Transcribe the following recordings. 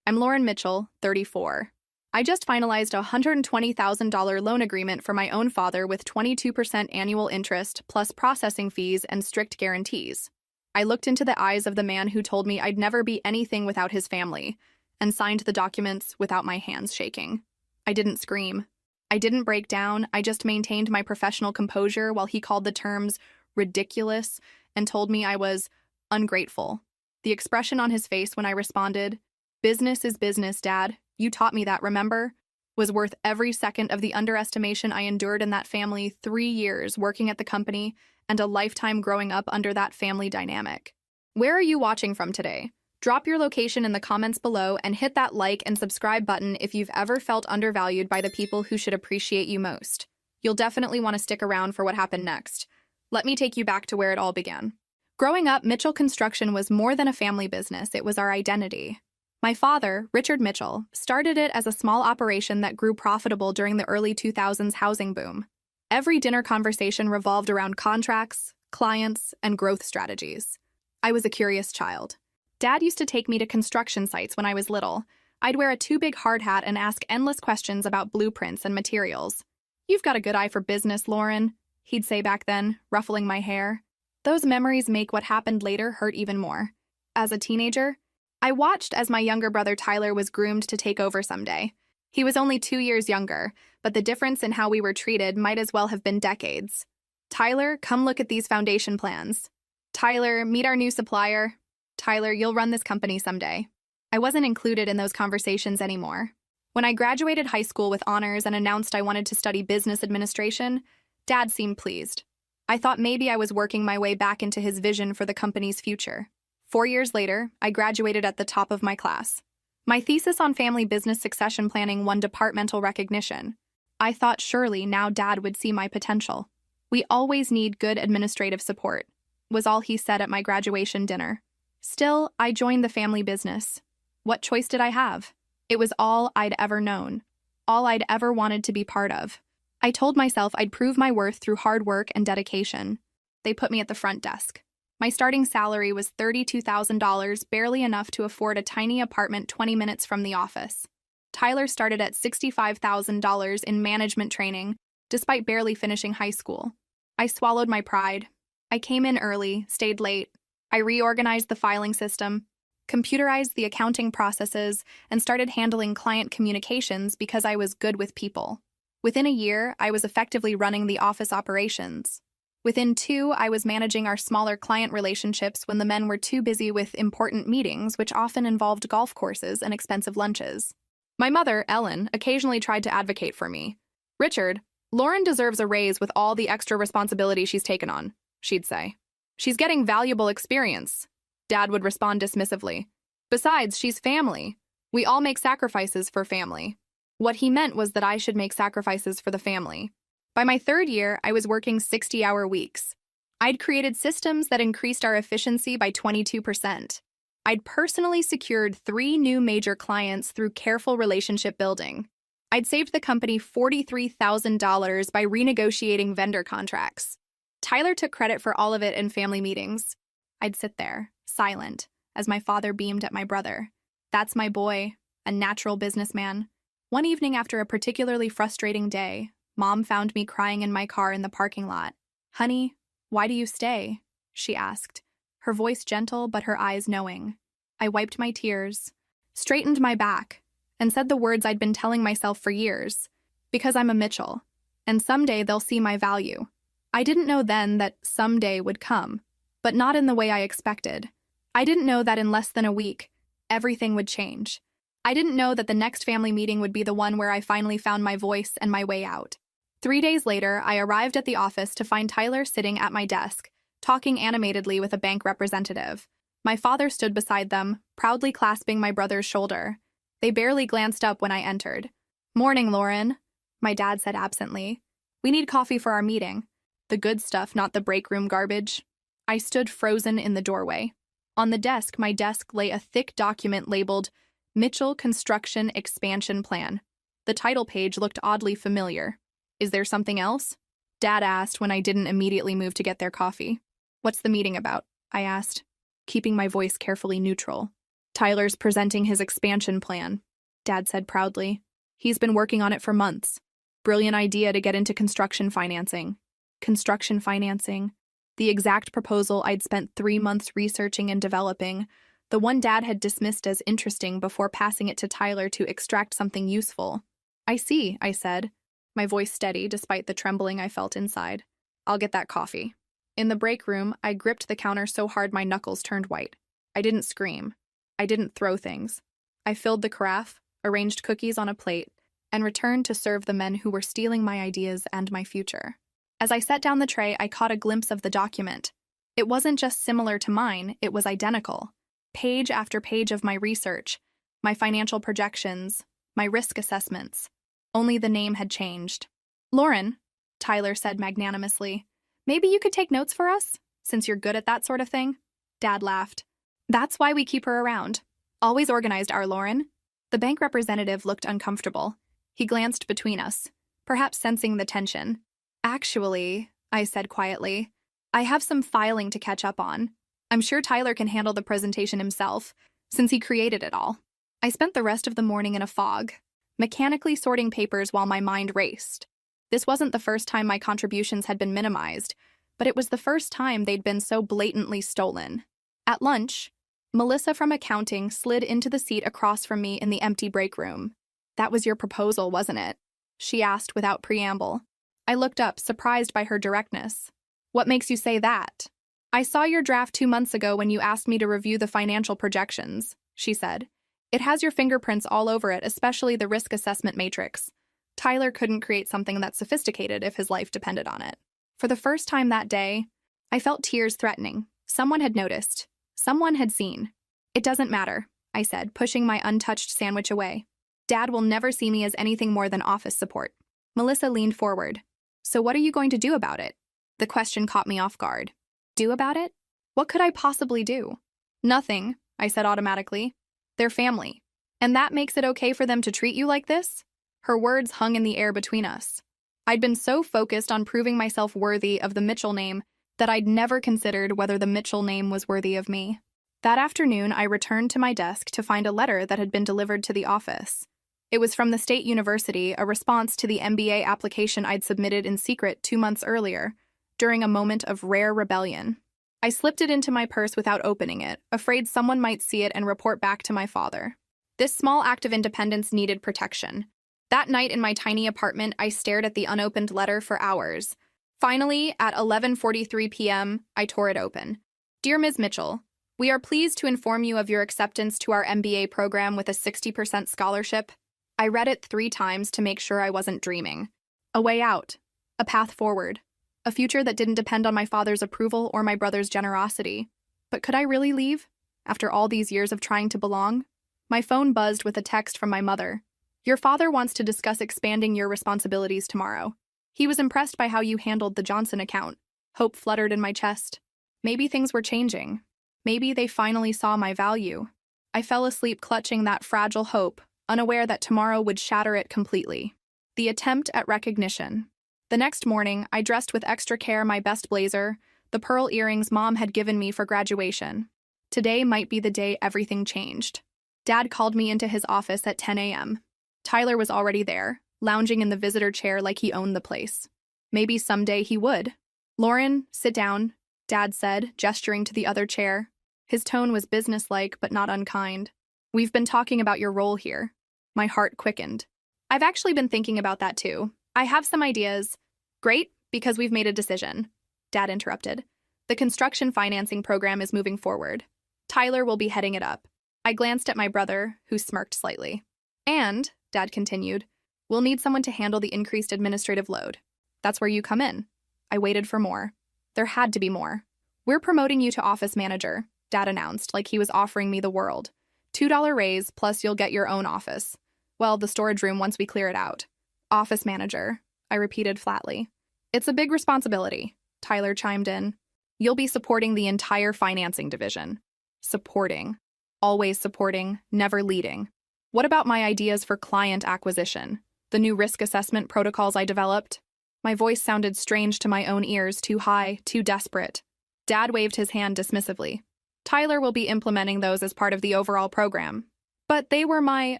I'm Lauren Mitchell, 34. I just finalized a $120,000 loan agreement for my own father with 22% annual interest, plus processing fees and strict guarantees. I looked into the eyes of the man who told me I'd never be anything without his family, and signed the documents without my hands shaking. I didn't scream. I didn't break down. I just maintained my professional composure while he called the terms ridiculous and told me I was ungrateful. The expression on his face when I responded, "Business is business, Dad. You taught me that, remember?" was worth every second of the underestimation I endured in that family, 3 years working at the company, and a lifetime growing up under that family dynamic. Where are you watching from today? Drop your location in the comments below and hit that like and subscribe button if you've ever felt undervalued by the people who should appreciate you most. You'll definitely want to stick around for what happened next. Let me take you back to where it all began. Growing up, Mitchell Construction was more than a family business, it was our identity. My father, Richard Mitchell, started it as a small operation that grew profitable during the early 2000s housing boom. Every dinner conversation revolved around contracts, clients, and growth strategies. I was a curious child. Dad used to take me to construction sites when I was little. I'd wear a too-big hard hat and ask endless questions about blueprints and materials. "You've got a good eye for business, Lauren," he'd say back then, ruffling my hair. Those memories make what happened later hurt even more. As a teenager, I watched as my younger brother Tyler was groomed to take over someday. He was only 2 years younger, but the difference in how we were treated might as well have been decades. "Tyler, come look at these foundation plans." "Tyler, meet our new supplier." "Tyler, you'll run this company someday." I wasn't included in those conversations anymore. When I graduated high school with honors and announced I wanted to study business administration, Dad seemed pleased. I thought maybe I was working my way back into his vision for the company's future. 4 years later, I graduated at the top of my class. My thesis on family business succession planning won departmental recognition. I thought surely now Dad would see my potential. "We always need good administrative support," was all he said at my graduation dinner. Still, I joined the family business. What choice did I have? It was all I'd ever known, all I'd ever wanted to be part of. I told myself I'd prove my worth through hard work and dedication. They put me at the front desk. My starting salary was $32,000, barely enough to afford a tiny apartment 20 minutes from the office. Tyler started at $65,000 in management training, despite barely finishing high school. I swallowed my pride. I came in early, stayed late. I reorganized the filing system, computerized the accounting processes, and started handling client communications because I was good with people. Within a year, I was effectively running the office operations. Within 2, I was managing our smaller client relationships when the men were too busy with important meetings, which often involved golf courses and expensive lunches. My mother, Ellen, occasionally tried to advocate for me. "Richard, Lauren deserves a raise with all the extra responsibility she's taken on," she'd say. "She's getting valuable experience," Dad would respond dismissively. "Besides, she's family. We all make sacrifices for family." What he meant was that I should make sacrifices for the family. By my 3rd year, I was working 60-hour weeks. I'd created systems that increased our efficiency by 22%. I'd personally secured 3 new major clients through careful relationship building. I'd saved the company $43,000 by renegotiating vendor contracts. Tyler took credit for all of it in family meetings. I'd sit there, silent, as my father beamed at my brother. "That's my boy, a natural businessman." One evening after a particularly frustrating day, Mom found me crying in my car in the parking lot. "Honey, why do you stay?" she asked, her voice gentle but her eyes knowing. I wiped my tears, straightened my back, and said the words I'd been telling myself for years. "Because I'm a Mitchell, and someday they'll see my value." I didn't know then that someday would come, but not in the way I expected. I didn't know that in less than a week, everything would change. I didn't know that the next family meeting would be the one where I finally found my voice and my way out. 3 days later, I arrived at the office to find Tyler sitting at my desk, talking animatedly with a bank representative. My father stood beside them, proudly clasping my brother's shoulder. They barely glanced up when I entered. "Morning, Lauren," my dad said absently. "We need coffee for our meeting. The good stuff, not the break room garbage." I stood frozen in the doorway. On the desk, my desk lay a thick document labeled Mitchell Construction Expansion Plan. The title page looked oddly familiar. "Is there something else?" Dad asked when I didn't immediately move to get their coffee. "What's the meeting about?" I asked, keeping my voice carefully neutral. Tyler's presenting his expansion plan, Dad said proudly. He's been working on it for months. Brilliant idea to get into construction financing. Construction financing. The exact proposal I'd spent 3 months researching and developing, the one Dad had dismissed as interesting before passing it to Tyler to extract something useful. I see, I said, my voice steady despite the trembling I felt inside. I'll get that coffee. In the break room, I gripped the counter so hard my knuckles turned white. I didn't scream. I didn't throw things. I filled the carafe, arranged cookies on a plate, and returned to serve the men who were stealing my ideas and my future. As I set down the tray, I caught a glimpse of the document. It wasn't just similar to mine, it was identical. Page after page of my research, my financial projections, my risk assessments. Only the name had changed. Lauren, Tyler said magnanimously, maybe you could take notes for us, since you're good at that sort of thing? Dad laughed. That's why we keep her around. Always organized, our Lauren. The bank representative looked uncomfortable. He glanced between us, perhaps sensing the tension. Actually, I said quietly, I have some filing to catch up on. I'm sure Tyler can handle the presentation himself, since he created it all. I spent the rest of the morning in a fog, mechanically sorting papers while my mind raced. This wasn't the first time my contributions had been minimized, but it was the first time they'd been so blatantly stolen. At lunch, Melissa from accounting slid into the seat across from me in the empty break room. That was your proposal, wasn't it? She asked without preamble. I looked up, surprised by her directness. What makes you say that? I saw your draft 2 months ago when you asked me to review the financial projections, she said. It has your fingerprints all over it, especially the risk assessment matrix. Tyler couldn't create something that sophisticated if his life depended on it. For the first time that day, I felt tears threatening. Someone had noticed. Someone had seen. It doesn't matter, I said, pushing my untouched sandwich away. Dad will never see me as anything more than office support. Melissa leaned forward. So what are you going to do about it? The question caught me off guard. Do about it? What could I possibly do? Nothing, I said automatically. They're family. And that makes it okay for them to treat you like this? Her words hung in the air between us. I'd been so focused on proving myself worthy of the Mitchell name that I'd never considered whether the Mitchell name was worthy of me. That afternoon, I returned to my desk to find a letter that had been delivered to the office. It was from the State University, a response to the MBA application I'd submitted in secret 2 months earlier, during a moment of rare rebellion. I slipped it into my purse without opening it, afraid someone might see it and report back to my father. This small act of independence needed protection. That night in my tiny apartment, I stared at the unopened letter for hours. Finally, at 11:43 p.m., I tore it open. Dear Ms. Mitchell, we are pleased to inform you of your acceptance to our MBA program with a 60% scholarship. I read it 3 times to make sure I wasn't dreaming. A way out. A path forward. A future that didn't depend on my father's approval or my brother's generosity. But could I really leave? After all these years of trying to belong? My phone buzzed with a text from my mother. Your father wants to discuss expanding your responsibilities tomorrow. He was impressed by how you handled the Johnson account. Hope fluttered in my chest. Maybe things were changing. Maybe they finally saw my value. I fell asleep clutching that fragile hope, unaware that tomorrow would shatter it completely. The attempt at recognition. The next morning, I dressed with extra care my best blazer, the pearl earrings Mom had given me for graduation. Today might be the day everything changed. Dad called me into his office at 10 a.m. Tyler was already there, lounging in the visitor chair like he owned the place. Maybe someday he would. Lauren, sit down, Dad said, gesturing to the other chair. His tone was businesslike but not unkind. We've been talking about your role here. My heart quickened. I've actually been thinking about that too. I have some ideas. Great, because we've made a decision. Dad interrupted. The construction financing program is moving forward. Tyler will be heading it up. I glanced at my brother, who smirked slightly. And, Dad continued, we'll need someone to handle the increased administrative load. That's where you come in. I waited for more. There had to be more. We're promoting you to office manager, Dad announced, like he was offering me the world. $2 raise, plus you'll get your own office. Well, the storage room once we clear it out. Office manager, I repeated flatly. It's a big responsibility, Tyler chimed in. You'll be supporting the entire financing division. Supporting. Always supporting, never leading. What about my ideas for client acquisition? The new risk assessment protocols I developed? My voice sounded strange to my own ears, too high, too desperate. Dad waved his hand dismissively. Tyler will be implementing those as part of the overall program. But they were my...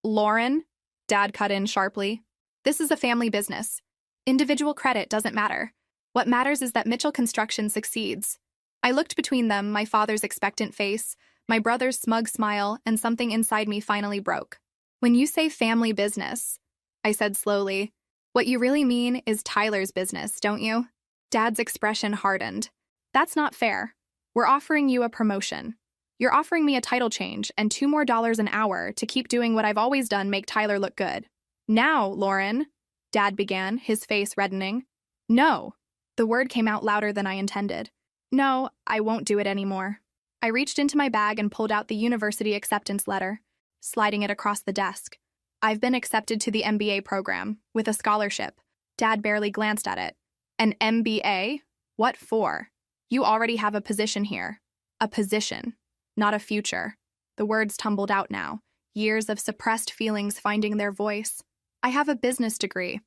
Lauren? Dad cut in sharply. This is a family business. Individual credit doesn't matter. What matters is that Mitchell Construction succeeds. I looked between them, my father's expectant face, my brother's smug smile, and something inside me finally broke. When you say family business, I said slowly, what you really mean is Tyler's business, don't you? Dad's expression hardened. That's not fair. We're offering you a promotion. You're offering me a title change and $2 more an hour to keep doing what I've always done, make Tyler look good. Now, Lauren, Dad began, his face reddening. No. The word came out louder than I intended. No, I won't do it anymore. I reached into my bag and pulled out the university acceptance letter, sliding it across the desk. I've been accepted to the MBA program, with a scholarship. Dad barely glanced at it. An MBA? What for? You already have a position here. A position, not a future. The words tumbled out now, years of suppressed feelings finding their voice. I have a business degree.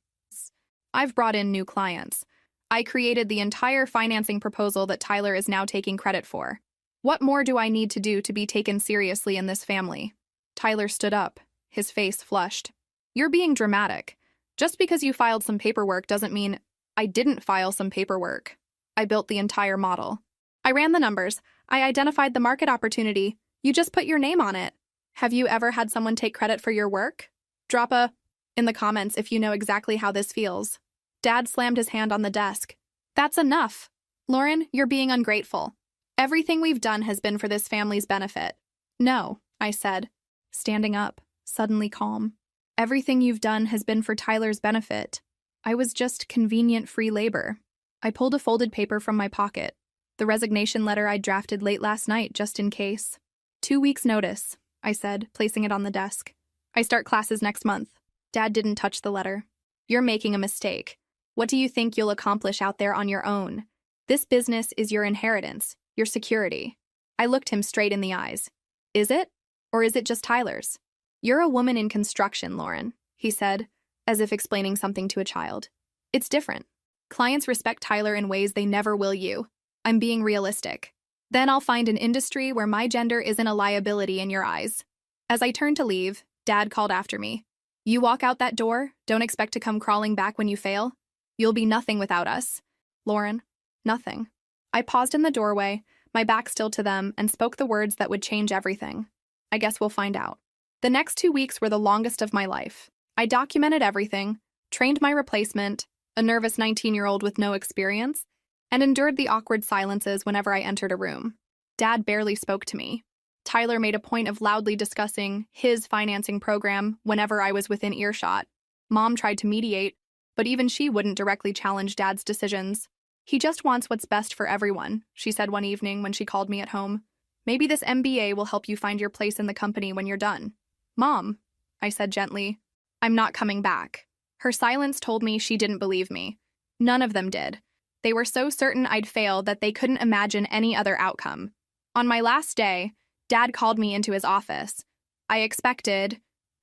I've brought in new clients. I created the entire financing proposal that Tyler is now taking credit for. What more do I need to do to be taken seriously in this family? Tyler stood up, his face flushed. You're being dramatic. Just because you filed some paperwork doesn't mean I didn't file some paperwork. I built the entire model. I ran the numbers. I identified the market opportunity. You just put your name on it. Have you ever had someone take credit for your work? Drop a in the comments if you know exactly how this feels. Dad slammed his hand on the desk. That's enough. Lauren, you're being ungrateful. Everything we've done has been for this family's benefit. No, I said, standing up, suddenly calm. Everything you've done has been for Tyler's benefit. I was just convenient free labor. I pulled a folded paper from my pocket, the resignation letter I'd drafted late last night just in case. 2 weeks' notice, I said, placing it on the desk. I start classes next month. Dad didn't touch the letter. You're making a mistake. What do you think you'll accomplish out there on your own? This business is your inheritance, your security. I looked him straight in the eyes. Is it? Or is it just Tyler's? You're a woman in construction, Lauren, he said, as if explaining something to a child. It's different. Clients respect Tyler in ways they never will you. I'm being realistic. Then I'll find an industry where my gender isn't a liability in your eyes. As I turned to leave, Dad called after me. You walk out that door, don't expect to come crawling back when you fail. You'll be nothing without us. Lauren, nothing. I paused in the doorway, my back still to them, and spoke the words that would change everything. I guess we'll find out. The next 2 weeks were the longest of my life. I documented everything, trained my replacement, a nervous 19-year-old with no experience, and endured the awkward silences whenever I entered a room. Dad barely spoke to me. Tyler made a point of loudly discussing his financing program whenever I was within earshot. Mom tried to mediate, but even she wouldn't directly challenge Dad's decisions. He just wants what's best for everyone, she said one evening when she called me at home. Maybe this MBA will help you find your place in the company when you're done. Mom, I said gently, I'm not coming back. Her silence told me she didn't believe me. None of them did. They were so certain I'd fail that they couldn't imagine any other outcome. On my last day, Dad called me into his office. I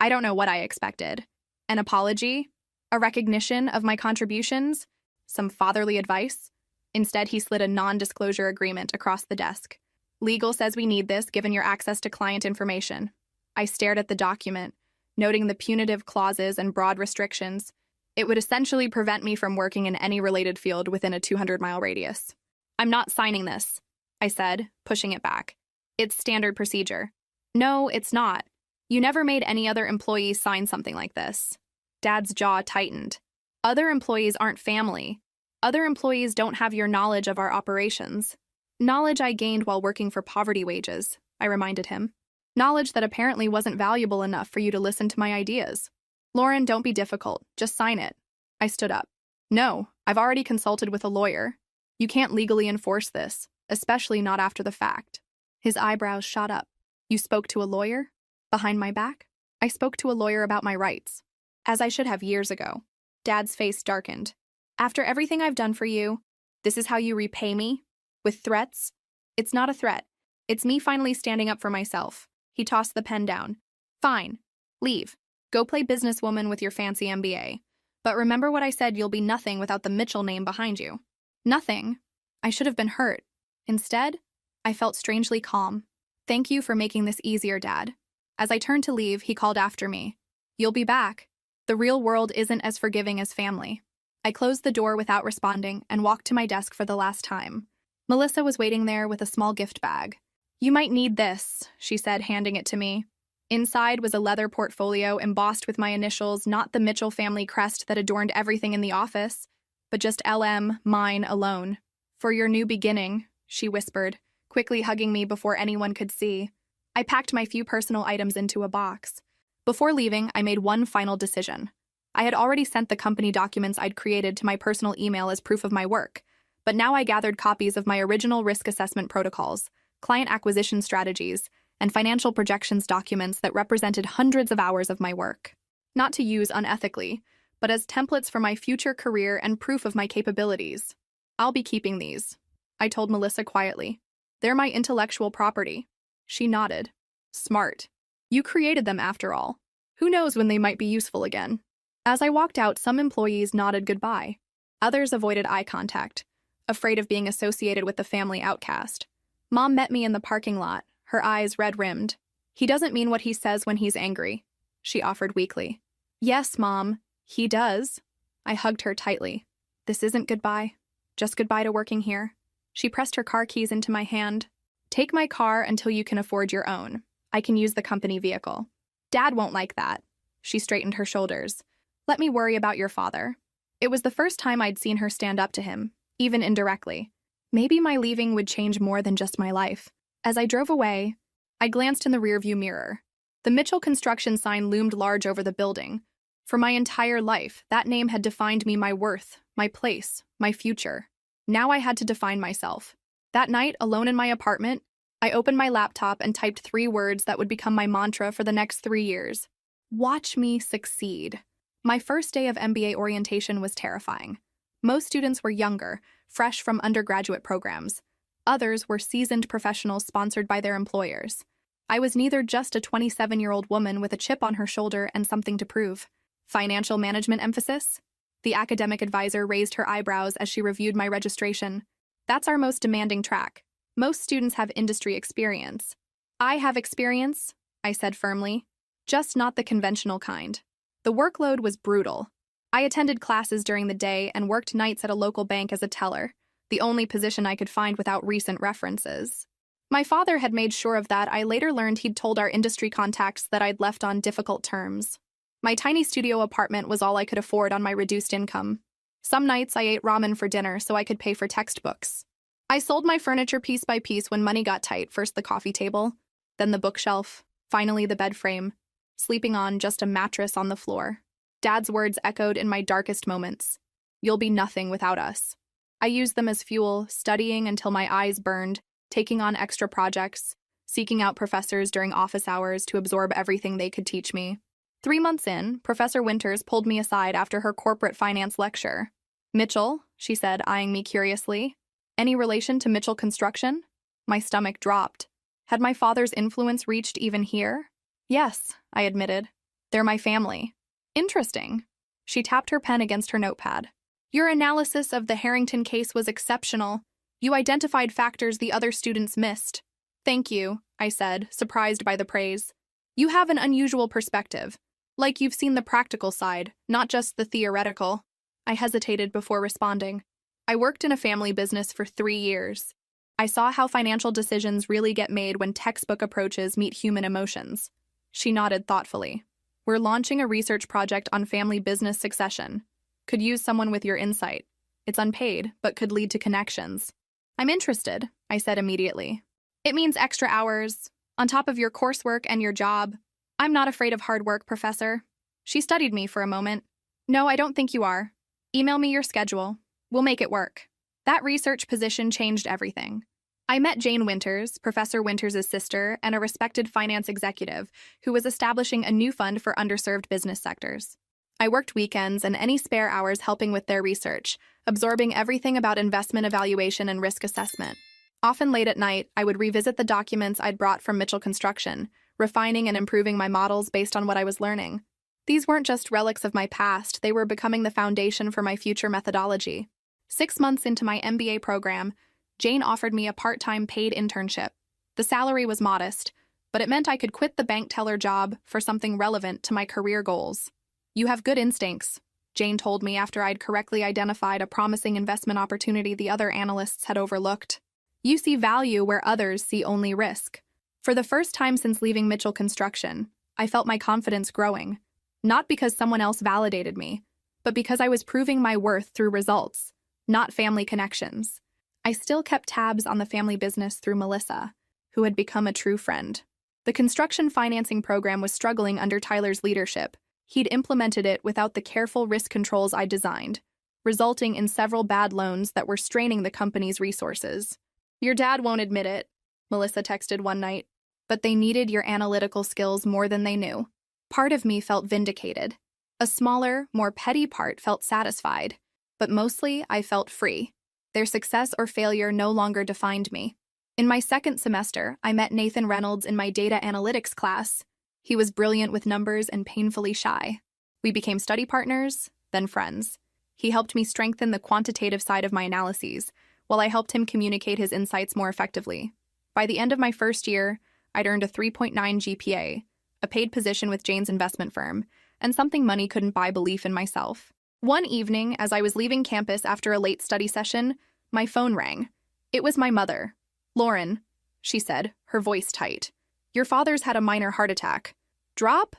don't know what I expected. An apology? A recognition of my contributions? Some fatherly advice? Instead, he slid a non-disclosure agreement across the desk. Legal says we need this given your access to client information. I stared at the document, noting the punitive clauses and broad restrictions. It would essentially prevent me from working in any related field within a 200-mile radius. I'm not signing this, I said, pushing it back. It's standard procedure. No, it's not. You never made any other employee sign something like this. Dad's jaw tightened. Other employees aren't family. Other employees don't have your knowledge of our operations. Knowledge I gained while working for poverty wages, I reminded him. Knowledge that apparently wasn't valuable enough for you to listen to my ideas. Lauren, don't be difficult. Just sign it. I stood up. No, I've already consulted with a lawyer. You can't legally enforce this, especially not after the fact. His eyebrows shot up. You spoke to a lawyer? Behind my back? I spoke to a lawyer about my rights. As I should have years ago. Dad's face darkened. After everything I've done for you, this is how you repay me? With threats? It's not a threat. It's me finally standing up for myself. He tossed the pen down. Fine. Leave. Go play businesswoman with your fancy MBA. But remember what I said, you'll be nothing without the Mitchell name behind you. Nothing. I should have been hurt. Instead, I felt strangely calm. Thank you for making this easier, Dad. As I turned to leave, he called after me. You'll be back. The real world isn't as forgiving as family. I closed the door without responding and walked to my desk for the last time. Melissa was waiting there with a small gift bag. You might need this, she said, handing it to me. Inside was a leather portfolio embossed with my initials, not the Mitchell family crest that adorned everything in the office, but just LM, mine alone. For your new beginning, she whispered, quickly hugging me before anyone could see. I packed my few personal items into a box. Before leaving, I made one final decision. I had already sent the company documents I'd created to my personal email as proof of my work, but now I gathered copies of my original risk assessment protocols, client acquisition strategies, and financial projections documents that represented hundreds of hours of my work. Not to use unethically, but as templates for my future career and proof of my capabilities. I'll be keeping these, I told Melissa quietly. They're my intellectual property. She nodded. Smart. You created them after all. Who knows when they might be useful again? As I walked out, some employees nodded goodbye. Others avoided eye contact, afraid of being associated with the family outcast. Mom met me in the parking lot, her eyes red-rimmed. He doesn't mean what he says when he's angry, she offered weakly. Yes, Mom, he does. I hugged her tightly. This isn't goodbye, just goodbye to working here. She pressed her car keys into my hand. Take my car until you can afford your own. I can use the company vehicle. Dad won't like that. She straightened her shoulders. Let me worry about your father. It was the first time I'd seen her stand up to him, even indirectly. Maybe my leaving would change more than just my life. As I drove away, I glanced in the rearview mirror. The Mitchell construction sign loomed large over the building. For my entire life, that name had defined me, my worth, my place, my future. Now I had to define myself. That night, alone in my apartment, I opened my laptop and typed 3 words that would become my mantra for the next 3 years. Watch me succeed. My first day of MBA orientation was terrifying. Most students were younger, fresh from undergraduate programs. Others were seasoned professionals sponsored by their employers. I was neither just a 27-year-old woman with a chip on her shoulder and something to prove. Financial management emphasis? The academic advisor raised her eyebrows as she reviewed my registration. That's our most demanding track. Most students have industry experience. I have experience, I said firmly, just not the conventional kind. The workload was brutal. I attended classes during the day and worked nights at a local bank as a teller, the only position I could find without recent references. My father had made sure of that. I later learned he'd told our industry contacts that I'd left on difficult terms. My tiny studio apartment was all I could afford on my reduced income. Some nights I ate ramen for dinner so I could pay for textbooks. I sold my furniture piece by piece when money got tight, first the coffee table, then the bookshelf, finally the bed frame, sleeping on just a mattress on the floor. Dad's words echoed in my darkest moments. You'll be nothing without us. I used them as fuel, studying until my eyes burned, taking on extra projects, seeking out professors during office hours to absorb everything they could teach me. 3 months in, Professor Winters pulled me aside after her corporate finance lecture. Mitchell, she said, eyeing me curiously. Any relation to Mitchell Construction? My stomach dropped. Had my father's influence reached even here? Yes, I admitted. They're my family. Interesting. She tapped her pen against her notepad. Your analysis of the Harrington case was exceptional. You identified factors the other students missed. Thank you, I said, surprised by the praise. You have an unusual perspective. Like you've seen the practical side, not just the theoretical. I hesitated before responding. I worked in a family business for 3 years. I saw how financial decisions really get made when textbook approaches meet human emotions. She nodded thoughtfully. We're launching a research project on family business succession. Could use someone with your insight. It's unpaid, but could lead to connections. I'm interested, I said immediately. It means extra hours, on top of your coursework and your job. I'm not afraid of hard work, Professor. She studied me for a moment. No, I don't think you are. Email me your schedule. We'll make it work. That research position changed everything. I met Jane Winters, Professor Winters' sister, and a respected finance executive who was establishing a new fund for underserved business sectors. I worked weekends and any spare hours helping with their research, absorbing everything about investment evaluation and risk assessment. Often late at night, I would revisit the documents I'd brought from Mitchell Construction, refining and improving my models based on what I was learning. These weren't just relics of my past, they were becoming the foundation for my future methodology. 6 months into my MBA program, Jane offered me a part-time paid internship. The salary was modest, but it meant I could quit the bank teller job for something relevant to my career goals. You have good instincts, Jane told me after I'd correctly identified a promising investment opportunity the other analysts had overlooked. You see value where others see only risk. For the first time since leaving Mitchell Construction, I felt my confidence growing, not because someone else validated me, but because I was proving my worth through results, not family connections. I still kept tabs on the family business through Melissa, who had become a true friend. The construction financing program was struggling under Tyler's leadership. He'd implemented it without the careful risk controls I designed, resulting in several bad loans that were straining the company's resources. Your dad won't admit it, Melissa texted one night, but they needed your analytical skills more than they knew. Part of me felt vindicated. A smaller, more petty part felt satisfied, but mostly I felt free. Their success or failure no longer defined me. In my second semester, I met Nathan Reynolds in my data analytics class. He was brilliant with numbers and painfully shy. We became study partners, then friends. He helped me strengthen the quantitative side of my analyses, while I helped him communicate his insights more effectively. By the end of my first year, I'd earned a 3.9 GPA, a paid position with Jane's investment firm, and something money couldn't buy: belief in myself. One evening, as I was leaving campus after a late study session, my phone rang. It was my mother. Lauren, she said, her voice tight. Your father's had a minor heart attack. Drop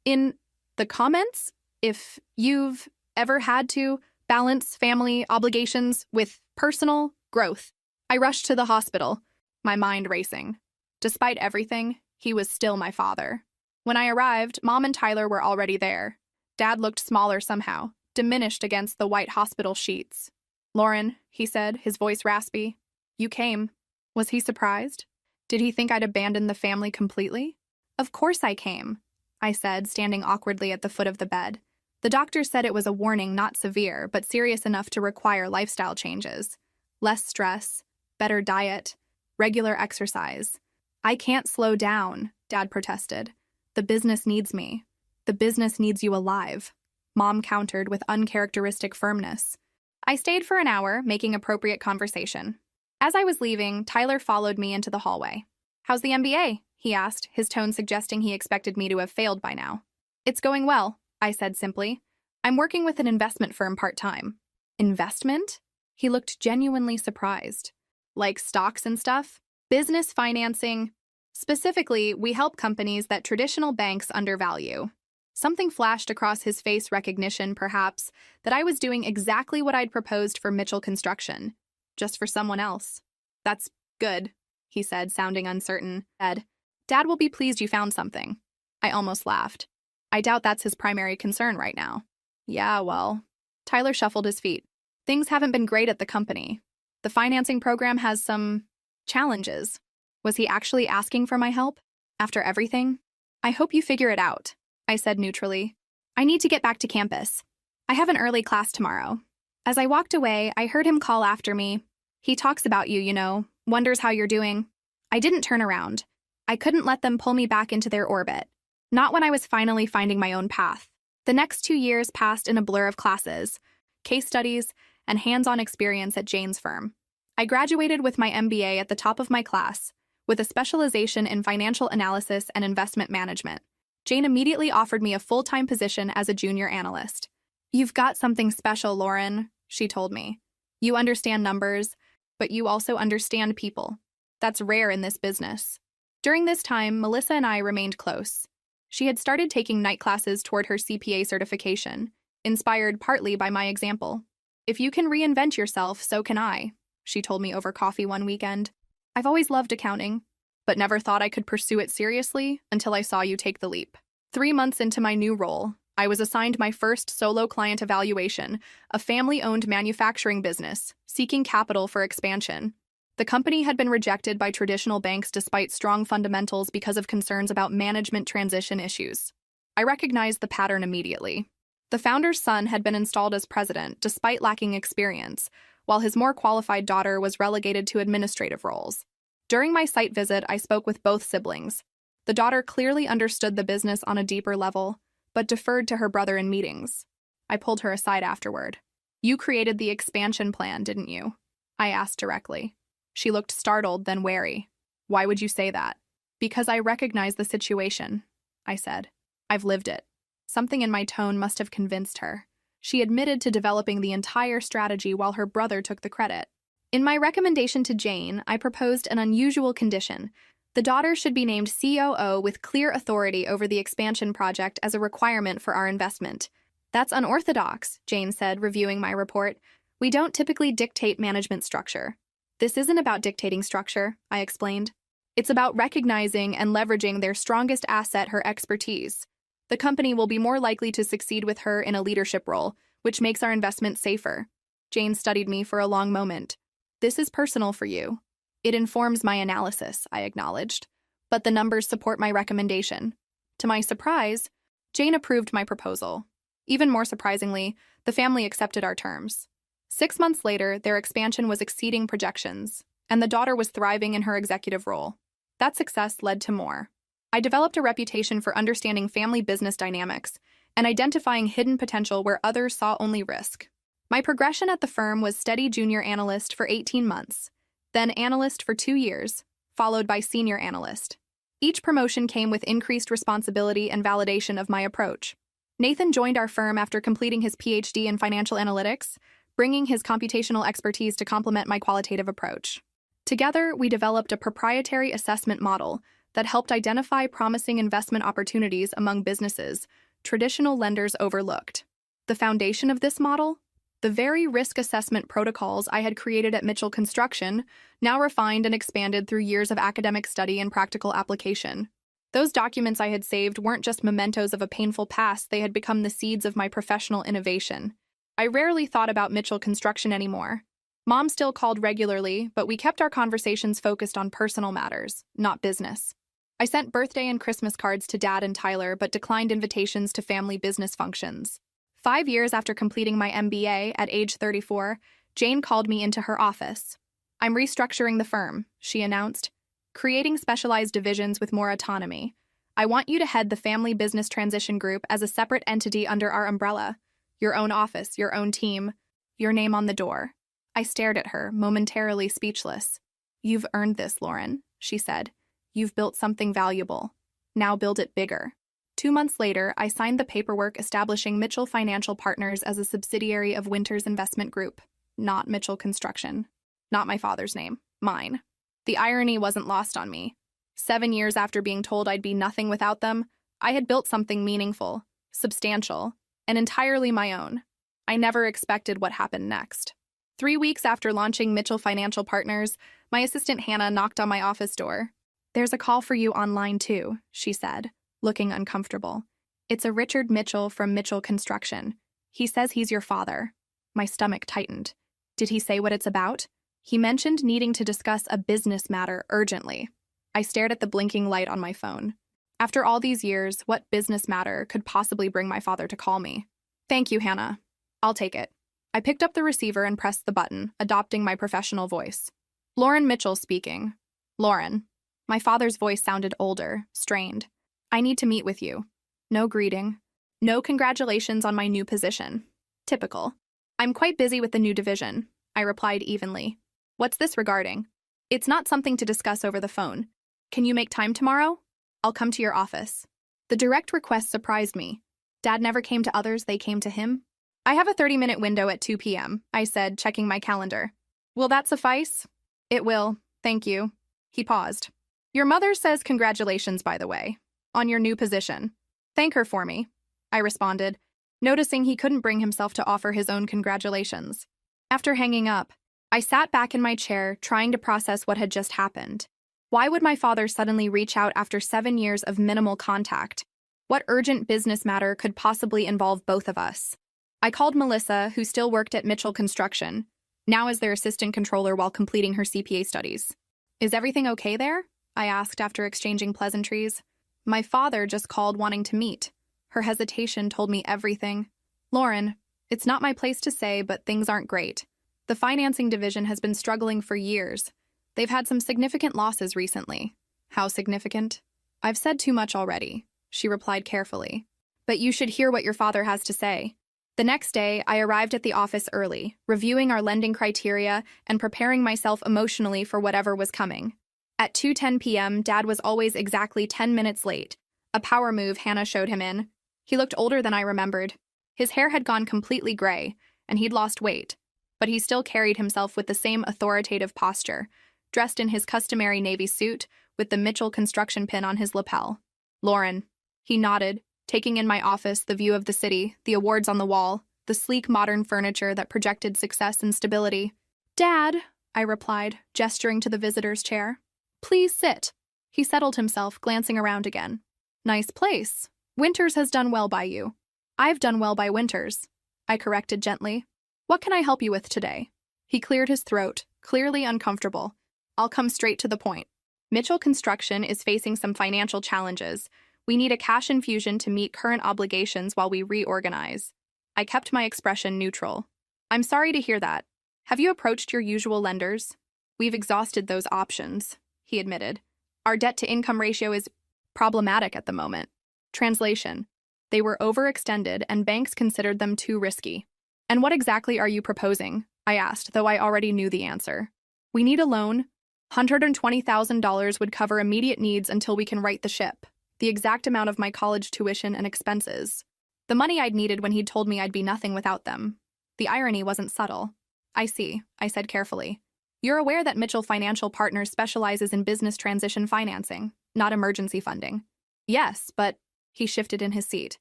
in the comments if you've ever had to balance family obligations with personal growth. I rushed to the hospital, my mind racing. Despite everything, he was still my father. When I arrived, Mom and Tyler were already there. Dad looked smaller somehow, diminished against the white hospital sheets. Lauren, he said, his voice raspy. You came. Was he surprised? Did he think I'd abandoned the family completely? Of course I came, I said, standing awkwardly at the foot of the bed. The doctor said it was a warning, not severe, but serious enough to require lifestyle changes. Less stress, better diet, regular exercise. I can't slow down, Dad protested. The business needs me. The business needs you alive, Mom countered with uncharacteristic firmness. I stayed for an hour, making appropriate conversation. As I was leaving, Tyler followed me into the hallway. How's the MBA? He asked, his tone suggesting he expected me to have failed by now. It's going well, I said simply. I'm working with an investment firm part-time. Investment? He looked genuinely surprised. Like stocks and stuff? Business financing. Specifically, we help companies that traditional banks undervalue. Something flashed across his face, recognition, perhaps, that I was doing exactly what I'd proposed for Mitchell Construction, just for someone else. That's good, he said, sounding uncertain. Dad will be pleased you found something. I almost laughed. I doubt that's his primary concern right now. Yeah, well. Tyler shuffled his feet. Things haven't been great at the company. The financing program has some challenges. Was he actually asking for my help? After everything? I hope you figure it out, I said neutrally. I need to get back to campus. I have an early class tomorrow. As I walked away, I heard him call after me. He talks about you, wonders how you're doing. I didn't turn around. I couldn't let them pull me back into their orbit. Not when I was finally finding my own path. The next 2 years passed in a blur of classes, case studies, and hands-on experience at Jane's firm. I graduated with my MBA at the top of my class, with a specialization in financial analysis and investment management. Jane immediately offered me a full-time position as a junior analyst. You've got something special, Lauren, she told me. You understand numbers, but you also understand people. That's rare in this business. During this time, Melissa and I remained close. She had started taking night classes toward her CPA certification, inspired partly by my example. If you can reinvent yourself, so can I, she told me over coffee one weekend. I've always loved accounting, but never thought I could pursue it seriously until I saw you take the leap. 3 months into my new role, I was assigned my first solo client evaluation, a family-owned manufacturing business, seeking capital for expansion. The company had been rejected by traditional banks despite strong fundamentals because of concerns about management transition issues. I recognized the pattern immediately. The founder's son had been installed as president despite lacking experience, while his more qualified daughter was relegated to administrative roles. During my site visit, I spoke with both siblings. The daughter clearly understood the business on a deeper level, but deferred to her brother in meetings. I pulled her aside afterward. You created the expansion plan, didn't you? I asked directly. She looked startled, then wary. Why would you say that? Because I recognize the situation, I said. I've lived it. Something in my tone must have convinced her. She admitted to developing the entire strategy while her brother took the credit. In my recommendation to Jane, I proposed an unusual condition. The daughter should be named COO with clear authority over the expansion project as a requirement for our investment. That's unorthodox, Jane said, reviewing my report. We don't typically dictate management structure. This isn't about dictating structure, I explained. It's about recognizing and leveraging their strongest asset, her expertise. The company will be more likely to succeed with her in a leadership role, which makes our investment safer. Jane studied me for a long moment. This is personal for you. It informs my analysis, I acknowledged. But the numbers support my recommendation. To my surprise, Jane approved my proposal. Even more surprisingly, the family accepted our terms. 6 months later, their expansion was exceeding projections, and the daughter was thriving in her executive role. That success led to more. I developed a reputation for understanding family business dynamics and identifying hidden potential where others saw only risk. My progression at the firm was steady junior analyst for 18 months, then analyst for 2 years, followed by senior analyst. Each promotion came with increased responsibility and validation of my approach. Nathan joined our firm after completing his PhD in financial analytics, bringing his computational expertise to complement my qualitative approach. Together, we developed a proprietary assessment model that helped identify promising investment opportunities among businesses traditional lenders overlooked. The foundation of this model? The very risk assessment protocols I had created at Mitchell Construction, now refined and expanded through years of academic study and practical application. Those documents I had saved weren't just mementos of a painful past, they had become the seeds of my professional innovation. I rarely thought about Mitchell Construction anymore. Mom still called regularly, but we kept our conversations focused on personal matters, not business. I sent birthday and Christmas cards to Dad and Tyler, but declined invitations to family business functions. 5 years after completing my MBA at age 34, Jane called me into her office. I'm restructuring the firm, she announced, creating specialized divisions with more autonomy. I want you to head the family business transition group as a separate entity under our umbrella. Your own office, your own team, your name on the door. I stared at her, momentarily speechless. You've earned this, Lauren, she said. You've built something valuable. Now build it bigger. 2 months later, I signed the paperwork establishing Mitchell Financial Partners as a subsidiary of Winters Investment Group, not Mitchell Construction. Not my father's name, mine. The irony wasn't lost on me. 7 years after being told I'd be nothing without them, I had built something meaningful, substantial, and entirely my own. I never expected what happened next. 3 weeks after launching Mitchell Financial Partners, my assistant Hannah knocked on my office door. There's a call for you online too, she said, looking uncomfortable. It's a Richard Mitchell from Mitchell Construction. He says he's your father. My stomach tightened. Did he say what it's about? He mentioned needing to discuss a business matter urgently. I stared at the blinking light on my phone. After all these years, what business matter could possibly bring my father to call me? Thank you, Hannah. I'll take it. I picked up the receiver and pressed the button, adopting my professional voice. Lauren Mitchell speaking. Lauren. My father's voice sounded older, strained. I need to meet with you. No greeting. No congratulations on my new position. Typical. I'm quite busy with the new division, I replied evenly. What's this regarding? It's not something to discuss over the phone. Can you make time tomorrow? I'll come to your office. The direct request surprised me. Dad never came to others, they came to him. I have a 30-minute window at 2 p.m., I said, checking my calendar. Will that suffice? It will, thank you. He paused. Your mother says congratulations, by the way, on your new position. Thank her for me, I responded, noticing he couldn't bring himself to offer his own congratulations. After hanging up, I sat back in my chair, trying to process what had just happened. Why would my father suddenly reach out after 7 years of minimal contact? What urgent business matter could possibly involve both of us? I called Melissa, who still worked at Mitchell Construction, now as their assistant controller while completing her CPA studies. Is everything okay there? I asked after exchanging pleasantries. My father just called wanting to meet. Her hesitation told me everything. Lauren, it's not my place to say, but things aren't great. The financing division has been struggling for years. They've had some significant losses recently. How significant? I've said too much already, she replied carefully. But you should hear what your father has to say. The next day, I arrived at the office early, reviewing our lending criteria and preparing myself emotionally for whatever was coming. At 2:10 p.m., Dad was always exactly 10 minutes late, a power move Hannah showed him in. He looked older than I remembered. His hair had gone completely gray, and he'd lost weight, but he still carried himself with the same authoritative posture, dressed in his customary navy suit with the Mitchell construction pin on his lapel. "Lauren." He nodded, taking in my office the view of the city, the awards on the wall, the sleek modern furniture that projected success and stability. "Dad," I replied, gesturing to the visitor's chair. "Please sit." He settled himself, glancing around again. "Nice place. Winters has done well by you." "I've done well by Winters," I corrected gently. "What can I help you with today?" He cleared his throat, clearly uncomfortable. "I'll come straight to the point. Mitchell Construction is facing some financial challenges. We need a cash infusion to meet current obligations while we reorganize." I kept my expression neutral. "I'm sorry to hear that. Have you approached your usual lenders?" "We've exhausted those options," he admitted. "Our debt-to-income ratio is problematic at the moment." Translation: they were overextended and banks considered them too risky. "And what exactly are you proposing?" I asked, though I already knew the answer. "We need a loan. $120,000 would cover immediate needs until we can right the ship. The exact amount of my college tuition and expenses. The money I'd needed when he'd told me I'd be nothing without them." The irony wasn't subtle. "I see," I said carefully. "You're aware that Mitchell Financial Partners specializes in business transition financing, not emergency funding." "Yes, but—" he shifted in his seat.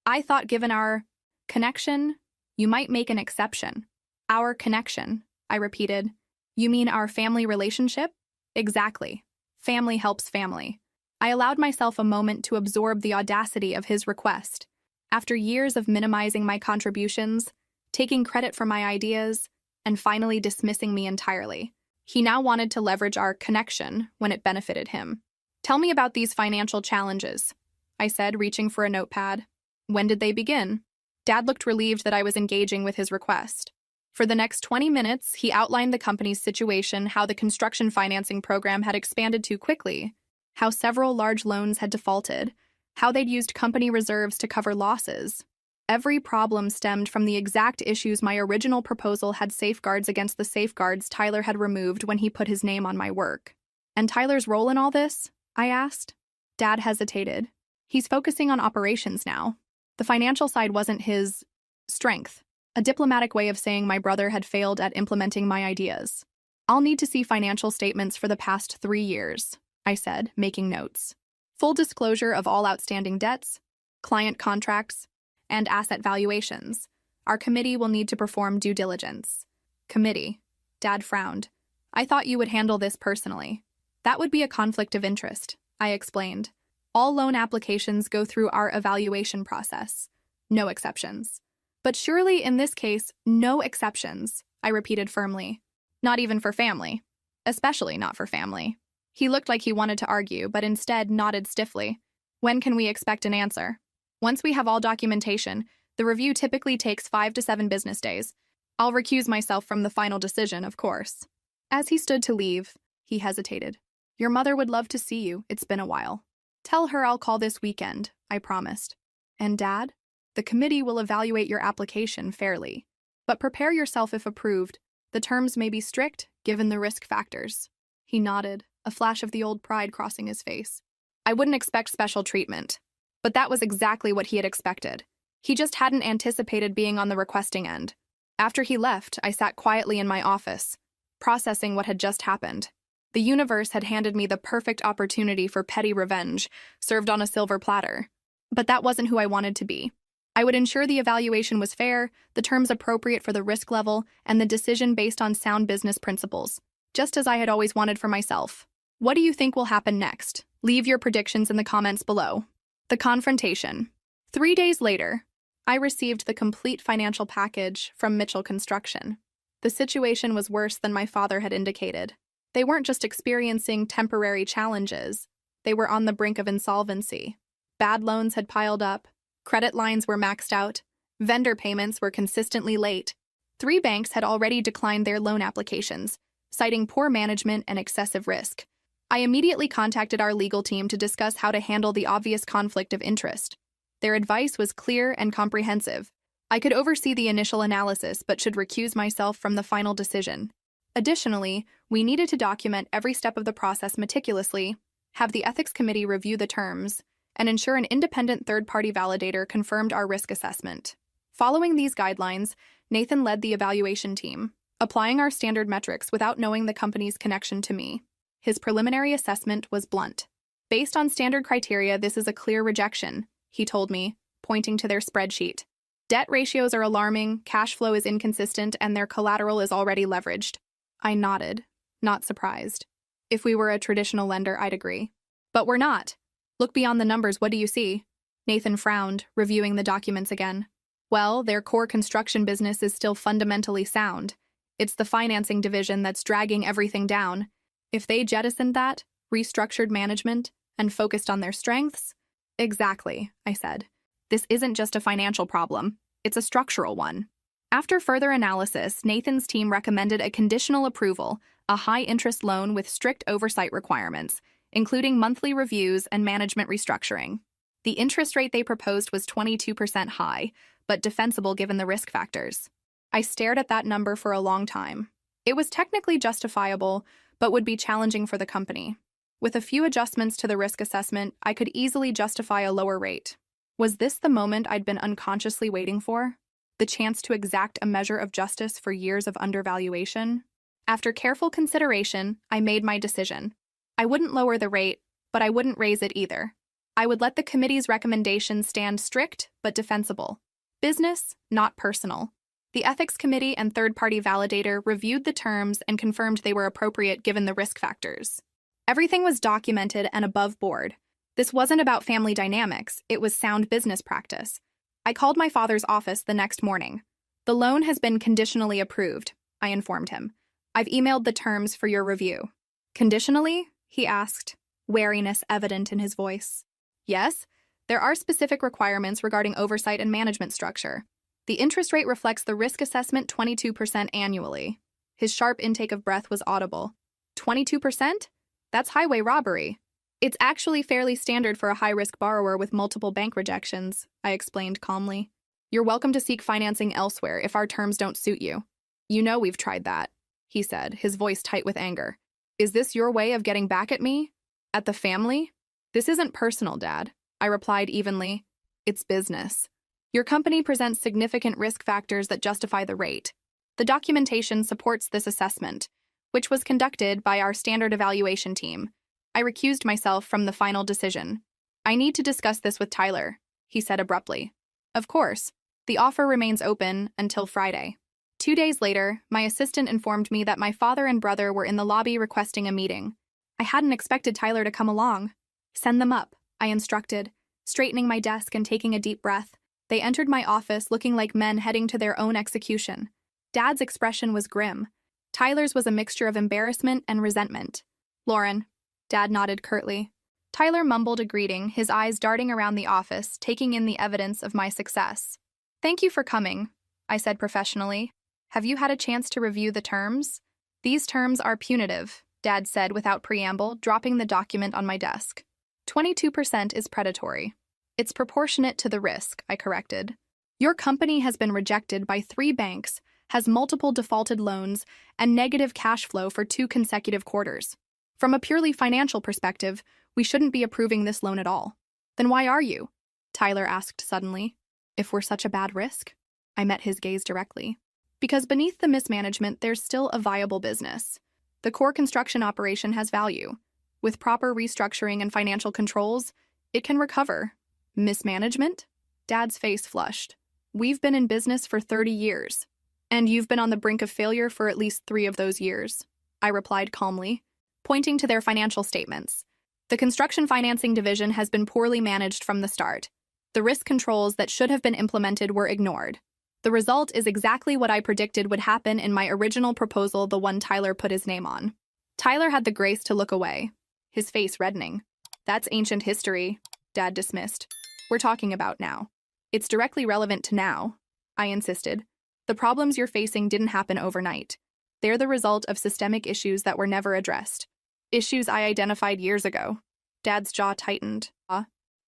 "I thought given our connection, you might make an exception." "Our connection," I repeated. "You mean our family relationship?" "Exactly. Family helps family." I allowed myself a moment to absorb the audacity of his request. After years of minimizing my contributions, taking credit for my ideas, and finally dismissing me entirely, he now wanted to leverage our connection when it benefited him. "Tell me about these financial challenges," I said, reaching for a notepad. "When did they begin?" Dad looked relieved that I was engaging with his request. For the next 20 minutes, he outlined the company's situation, how the construction financing program had expanded too quickly, how several large loans had defaulted, how they'd used company reserves to cover losses. Every problem stemmed from the exact issues my original proposal had safeguards against the safeguards Tyler had removed when he put his name on my work. "And Tyler's role in all this?" I asked. Dad hesitated. "He's focusing on operations now. The financial side wasn't his strength." A diplomatic way of saying my brother had failed at implementing my ideas. "I'll need to see financial statements for the past 3 years," I said, making notes. "Full disclosure of all outstanding debts, client contracts, and asset valuations. Our committee will need to perform due diligence." "Committee?" Dad frowned. "I thought you would handle this personally." "That would be a conflict of interest," I explained. "All loan applications go through our evaluation process. No exceptions." "But surely in this case, no exceptions," I repeated firmly. "Not even for family. Especially not for family." He looked like he wanted to argue, but instead nodded stiffly. "When can we expect an answer?" "Once we have all documentation, the review typically takes 5 to 7 business days. I'll recuse myself from the final decision, of course." As he stood to leave, he hesitated. "Your mother would love to see you. It's been a while." "Tell her I'll call this weekend," I promised. "And Dad? The committee will evaluate your application fairly. But prepare yourself if approved. The terms may be strict, given the risk factors." He nodded, a flash of the old pride crossing his face. I wouldn't expect special treatment. But that was exactly what he had expected. He just hadn't anticipated being on the requesting end. After he left, I sat quietly in my office, processing what had just happened. The universe had handed me the perfect opportunity for petty revenge, served on a silver platter. But that wasn't who I wanted to be. I would ensure the evaluation was fair, the terms appropriate for the risk level, and the decision based on sound business principles, just as I had always wanted for myself. What do you think will happen next? Leave your predictions in the comments below. The confrontation. 3 days later, I received the complete financial package from Mitchell Construction. The situation was worse than my father had indicated. They weren't just experiencing temporary challenges, they were on the brink of insolvency. Bad loans had piled up, credit lines were maxed out, vendor payments were consistently late. 3 banks had already declined their loan applications, citing poor management and excessive risk. I immediately contacted our legal team to discuss how to handle the obvious conflict of interest. Their advice was clear and comprehensive. I could oversee the initial analysis but should recuse myself from the final decision. Additionally, we needed to document every step of the process meticulously, have the ethics committee review the terms, and ensure an independent third-party validator confirmed our risk assessment. Following these guidelines, Nathan led the evaluation team, applying our standard metrics without knowing the company's connection to me. His preliminary assessment was blunt. Based on standard criteria, this is a clear rejection, he told me, pointing to their spreadsheet. Debt ratios are alarming, cash flow is inconsistent, and their collateral is already leveraged. I nodded, not surprised. If we were a traditional lender, I'd agree. But we're not. Look beyond the numbers, what do you see? Nathan frowned, reviewing the documents again. Well, their core construction business is still fundamentally sound. It's the financing division that's dragging everything down. If they jettisoned that, restructured management, and focused on their strengths? Exactly, I said. This isn't just a financial problem, it's a structural one. After further analysis, Nathan's team recommended a conditional approval, a high-interest loan with strict oversight requirements, including monthly reviews and management restructuring. The interest rate they proposed was 22% high, but defensible given the risk factors. I stared at that number for a long time. It was technically justifiable, but would be challenging for the company. With a few adjustments to the risk assessment, I could easily justify a lower rate. Was this the moment I'd been unconsciously waiting for? The chance to exact a measure of justice for years of undervaluation? After careful consideration, I made my decision. I wouldn't lower the rate, but I wouldn't raise it either. I would let the committee's recommendations stand strict but defensible. Business, not personal. The ethics committee and third-party validator reviewed the terms and confirmed they were appropriate given the risk factors. Everything was documented and above board. This wasn't about family dynamics, it was sound business practice. I called my father's office the next morning. The loan has been conditionally approved, I informed him. I've emailed the terms for your review. Conditionally? He asked, wariness evident in his voice. Yes, there are specific requirements regarding oversight and management structure. The interest rate reflects the risk assessment 22% annually. His sharp intake of breath was audible. 22%? That's highway robbery. It's actually fairly standard for a high-risk borrower with multiple bank rejections, I explained calmly. You're welcome to seek financing elsewhere if our terms don't suit you. You know we've tried that, he said, his voice tight with anger. Is this your way of getting back at me? At the family? This isn't personal, Dad, I replied evenly. It's business. Your company presents significant risk factors that justify the rate. The documentation supports this assessment, which was conducted by our standard evaluation team. I recused myself from the final decision. I need to discuss this with Tyler, he said abruptly. Of course. The offer remains open until Friday. 2 days later, my assistant informed me that my father and brother were in the lobby requesting a meeting. I hadn't expected Tyler to come along. Send them up, I instructed, straightening my desk and taking a deep breath. They entered my office looking like men heading to their own execution. Dad's expression was grim. Tyler's was a mixture of embarrassment and resentment. Lauren, Dad nodded curtly. Tyler mumbled a greeting, his eyes darting around the office, taking in the evidence of my success. Thank you for coming, I said professionally. Have you had a chance to review the terms? These terms are punitive, Dad said without preamble, dropping the document on my desk. 22% is predatory. It's proportionate to the risk, I corrected. Your company has been rejected by 3 banks, has multiple defaulted loans, and negative cash flow for 2 consecutive quarters. From a purely financial perspective, we shouldn't be approving this loan at all. Then why are you? Tyler asked suddenly. If we're such a bad risk? I met his gaze directly. Because beneath the mismanagement, there's still a viable business. The core construction operation has value. With proper restructuring and financial controls, it can recover. Mismanagement? Dad's face flushed. We've been in business for 30 years. And you've been on the brink of failure for at least 3 of those years, I replied calmly, pointing to their financial statements. The construction financing division has been poorly managed from the start. The risk controls that should have been implemented were ignored. The result is exactly what I predicted would happen in my original proposal, the one Tyler put his name on. Tyler had the grace to look away, his face reddening. That's ancient history, Dad dismissed. We're talking about now. It's directly relevant to now, I insisted. The problems you're facing didn't happen overnight. They're the result of systemic issues that were never addressed. Issues I identified years ago. Dad's jaw tightened.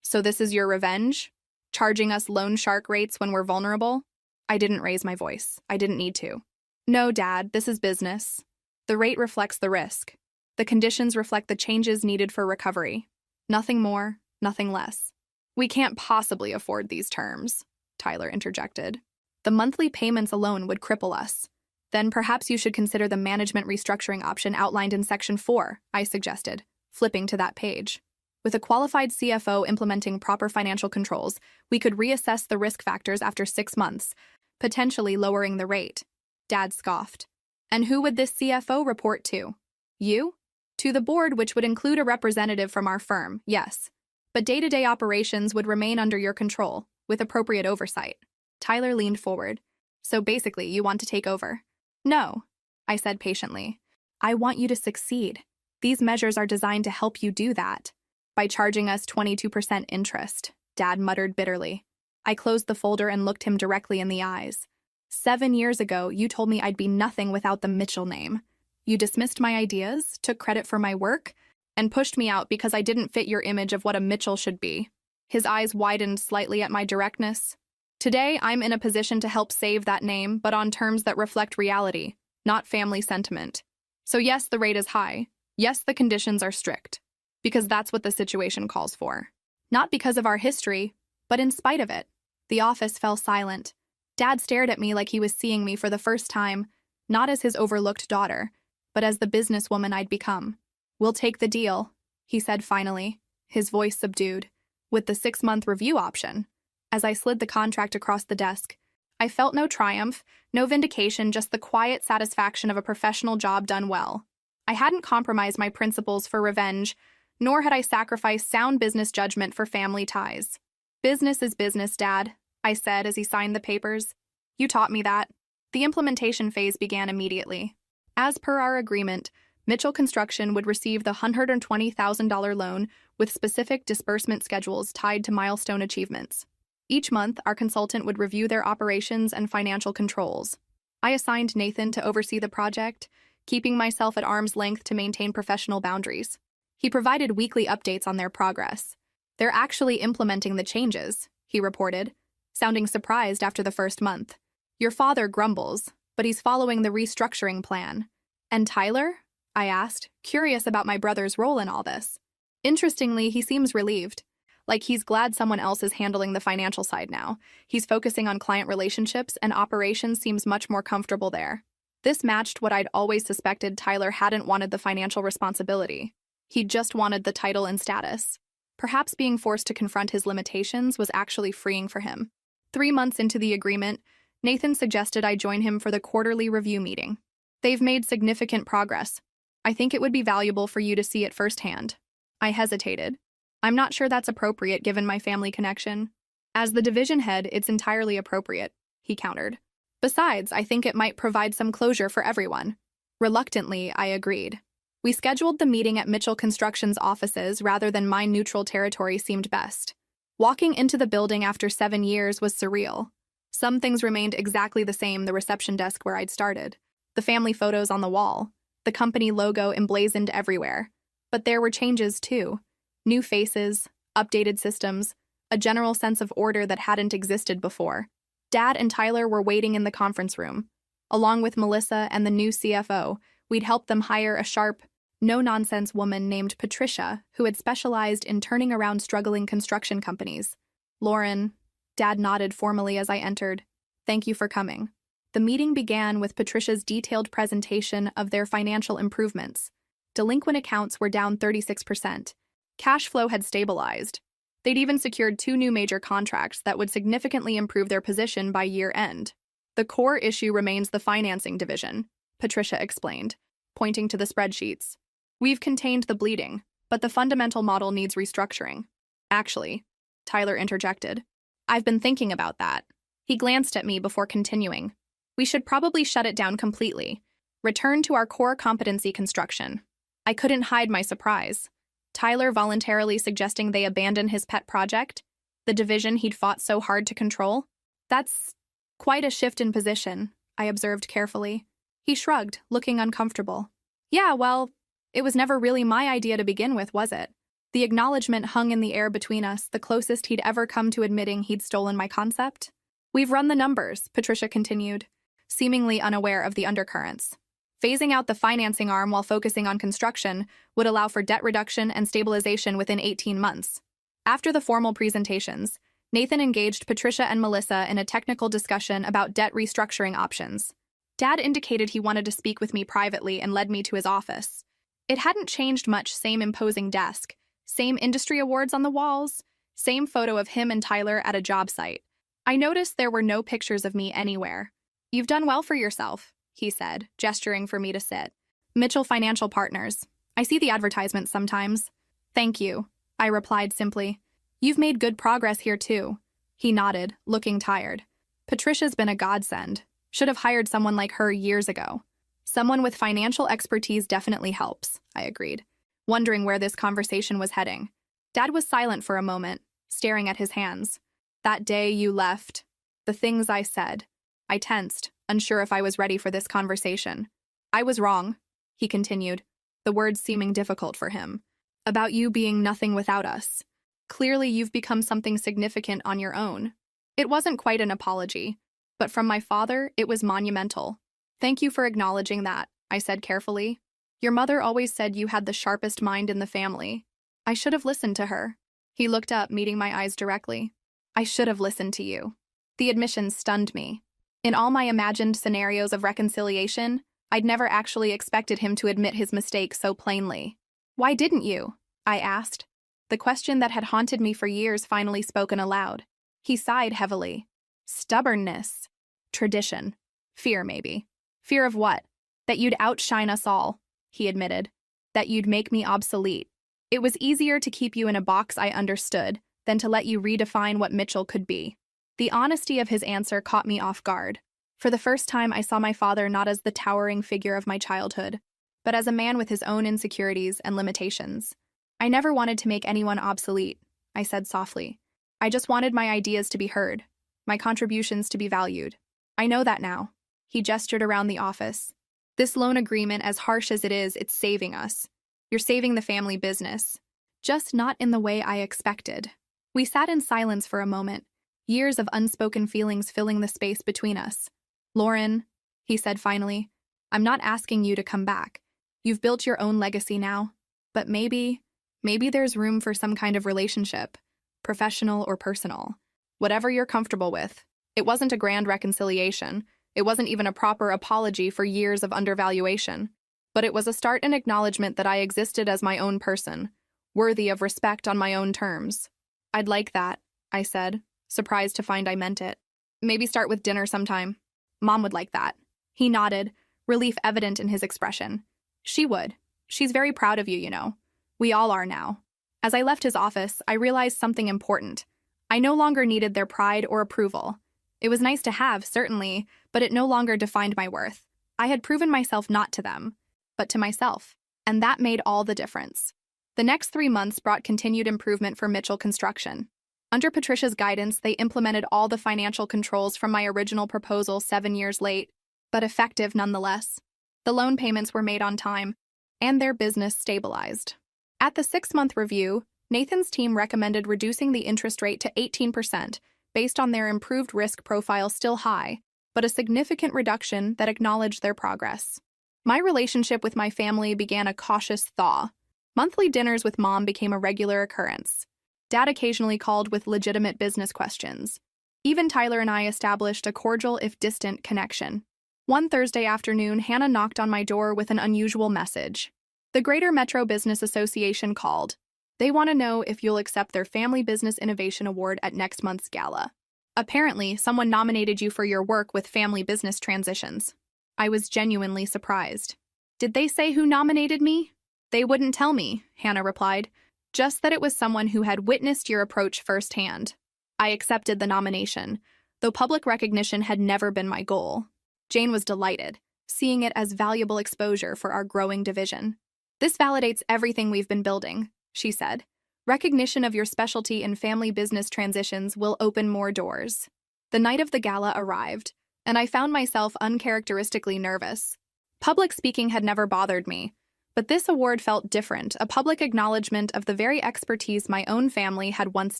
So this is your revenge? Charging us loan shark rates when we're vulnerable? I didn't raise my voice. I didn't need to. No, Dad, this is business. The rate reflects the risk. The conditions reflect the changes needed for recovery. Nothing more, nothing less. We can't possibly afford these terms, Tyler interjected. The monthly payments alone would cripple us. Then perhaps you should consider the management restructuring option outlined in Section 4, I suggested, flipping to that page. With a qualified CFO implementing proper financial controls, we could reassess the risk factors after 6 months, potentially lowering the rate. Dad scoffed. And who would this CFO report to? You? To the board, which would include a representative from our firm, yes. But day-to-day operations would remain under your control, with appropriate oversight. Tyler leaned forward. So basically, you want to take over? No, I said patiently. I want you to succeed. These measures are designed to help you do that. By charging us 22% interest, Dad muttered bitterly. I closed the folder and looked him directly in the eyes. 7 years ago, you told me I'd be nothing without the Mitchell name. You dismissed my ideas, took credit for my work, and pushed me out because I didn't fit your image of what a Mitchell should be. His eyes widened slightly at my directness. Today, I'm in a position to help save that name, but on terms that reflect reality, not family sentiment. So yes, the rate is high. Yes, the conditions are strict. Because that's what the situation calls for. Not because of our history, but in spite of it. The office fell silent. Dad stared at me like he was seeing me for the first time, not as his overlooked daughter, but as the businesswoman I'd become. We'll take the deal, he said finally, his voice subdued, with the 6-month review option. As I slid the contract across the desk, I felt no triumph, no vindication, just the quiet satisfaction of a professional job done well. I hadn't compromised my principles for revenge, nor had I sacrificed sound business judgment for family ties. Business is business, Dad, I said as he signed the papers. You taught me that. The implementation phase began immediately. As per our agreement, Mitchell Construction would receive the $120,000 loan with specific disbursement schedules tied to milestone achievements. Each month, our consultant would review their operations and financial controls. I assigned Nathan to oversee the project, keeping myself at arm's length to maintain professional boundaries. He provided weekly updates on their progress. They're actually implementing the changes, he reported, sounding surprised after the first month. Your father grumbles, but he's following the restructuring plan. And Tyler? I asked, curious about my brother's role in all this. Interestingly, he seems relieved. Like he's glad someone else is handling the financial side now. He's focusing on client relationships, and operations seems much more comfortable there. This matched what I'd always suspected. Tyler hadn't wanted the financial responsibility. He just wanted the title and status. Perhaps being forced to confront his limitations was actually freeing for him. 3 months into the agreement, Nathan suggested I join him for the quarterly review meeting. They've made significant progress. I think it would be valuable for you to see it firsthand. I hesitated. I'm not sure that's appropriate given my family connection. As the division head, it's entirely appropriate, he countered. Besides, I think it might provide some closure for everyone. Reluctantly, I agreed. We scheduled the meeting at Mitchell Construction's offices rather than my neutral territory seemed best. Walking into the building after 7 years was surreal. Some things remained exactly the same, the reception desk where I'd started, the family photos on the wall, the company logo emblazoned everywhere. But there were changes too. New faces, updated systems, a general sense of order that hadn't existed before. Dad and Tyler were waiting in the conference room. Along with Melissa and the new CFO, we'd helped them hire a sharp, no-nonsense woman named Patricia who had specialized in turning around struggling construction companies. Lauren, Dad nodded formally as I entered. Thank you for coming. The meeting began with Patricia's detailed presentation of their financial improvements. Delinquent accounts were down 36%. Cash flow had stabilized. They'd even secured 2 new major contracts that would significantly improve their position by year-end. The core issue remains the financing division, Patricia explained, pointing to the spreadsheets. We've contained the bleeding, but the fundamental model needs restructuring. Actually, Tyler interjected. I've been thinking about that. He glanced at me before continuing. We should probably shut it down completely. Return to our core competency construction. I couldn't hide my surprise. Tyler voluntarily suggesting they abandon his pet project, the division he'd fought so hard to control. That's quite a shift in position, I observed carefully. He shrugged, looking uncomfortable. Yeah, well, it was never really my idea to begin with, was it? The acknowledgement hung in the air between us, the closest he'd ever come to admitting he'd stolen my concept. We've run the numbers, Patricia continued, seemingly unaware of the undercurrents. Phasing out the financing arm while focusing on construction would allow for debt reduction and stabilization within 18 months. After the formal presentations, Nathan engaged Patricia and Melissa in a technical discussion about debt restructuring options. Dad indicated he wanted to speak with me privately and led me to his office. It hadn't changed much, same imposing desk, same industry awards on the walls, same photo of him and Tyler at a job site. I noticed there were no pictures of me anywhere. "You've done well for yourself," he said, gesturing for me to sit. "Mitchell Financial Partners. I see the advertisements sometimes." "Thank you," I replied simply. "You've made good progress here too." He nodded, looking tired. "Patricia's been a godsend. Should have hired someone like her years ago." "Someone with financial expertise definitely helps," I agreed, wondering where this conversation was heading. Dad was silent for a moment, staring at his hands. "That day you left, the things I said." I tensed, unsure if I was ready for this conversation. "I was wrong," he continued, the words seeming difficult for him. "About you being nothing without us. Clearly you've become something significant on your own." It wasn't quite an apology, but from my father, it was monumental. "Thank you for acknowledging that," I said carefully. "Your mother always said you had the sharpest mind in the family. I should have listened to her." He looked up, meeting my eyes directly. "I should have listened to you." The admission stunned me. In all my imagined scenarios of reconciliation, I'd never actually expected him to admit his mistake so plainly. "Why didn't you?" I asked. The question that had haunted me for years finally spoken aloud. He sighed heavily. "Stubbornness. Tradition. Fear, maybe." "Fear of what?" "That you'd outshine us all," he admitted. "That you'd make me obsolete. It was easier to keep you in a box I understood than to let you redefine what Mitchell could be." The honesty of his answer caught me off guard. For the first time, I saw my father not as the towering figure of my childhood, but as a man with his own insecurities and limitations. "I never wanted to make anyone obsolete," I said softly. "I just wanted my ideas to be heard, my contributions to be valued. I know that now." He gestured around the office. "This loan agreement, as harsh as it is, it's saving us. You're saving the family business. Just not in the way I expected." We sat in silence for a moment, years of unspoken feelings filling the space between us. "Lauren," he said finally, "I'm not asking you to come back. You've built your own legacy now. But maybe there's room for some kind of relationship, professional or personal. Whatever you're comfortable with." It wasn't a grand reconciliation. It wasn't even a proper apology for years of undervaluation. But it was a start and acknowledgement that I existed as my own person, worthy of respect on my own terms. "I'd like that," I said, surprised to find I meant it. "Maybe start with dinner sometime. Mom would like that." He nodded, relief evident in his expression. "She would. She's very proud of you, you know. We all are now." As I left his office, I realized something important. I no longer needed their pride or approval. It was nice to have, certainly, but it no longer defined my worth. I had proven myself not to them, but to myself, and that made all the difference. The next 3 months brought continued improvement for Mitchell Construction. Under Patricia's guidance, they implemented all the financial controls from my original proposal 7 years late, but effective nonetheless. The loan payments were made on time, and their business stabilized. At the 6-month review, Nathan's team recommended reducing the interest rate to 18%, based on their improved risk profile still high, but a significant reduction that acknowledged their progress. My relationship with my family began a cautious thaw. Monthly dinners with Mom became a regular occurrence. Dad occasionally called with legitimate business questions. Even Tyler and I established a cordial if distant connection. One Thursday afternoon, Hannah knocked on my door with an unusual message. The Greater Metro Business Association called. They want to know if you'll accept their Family Business Innovation Award at next month's gala. Apparently, someone nominated you for your work with family business transitions. I was genuinely surprised. "Did they say who nominated me?" "They wouldn't tell me," Hannah replied. "Just that it was someone who had witnessed your approach firsthand." I accepted the nomination, though public recognition had never been my goal. Jane was delighted, seeing it as valuable exposure for our growing division. "This validates everything we've been building," she said. "Recognition of your specialty in family business transitions will open more doors." The night of the gala arrived, and I found myself uncharacteristically nervous. Public speaking had never bothered me, but this award felt different, a public acknowledgement of the very expertise my own family had once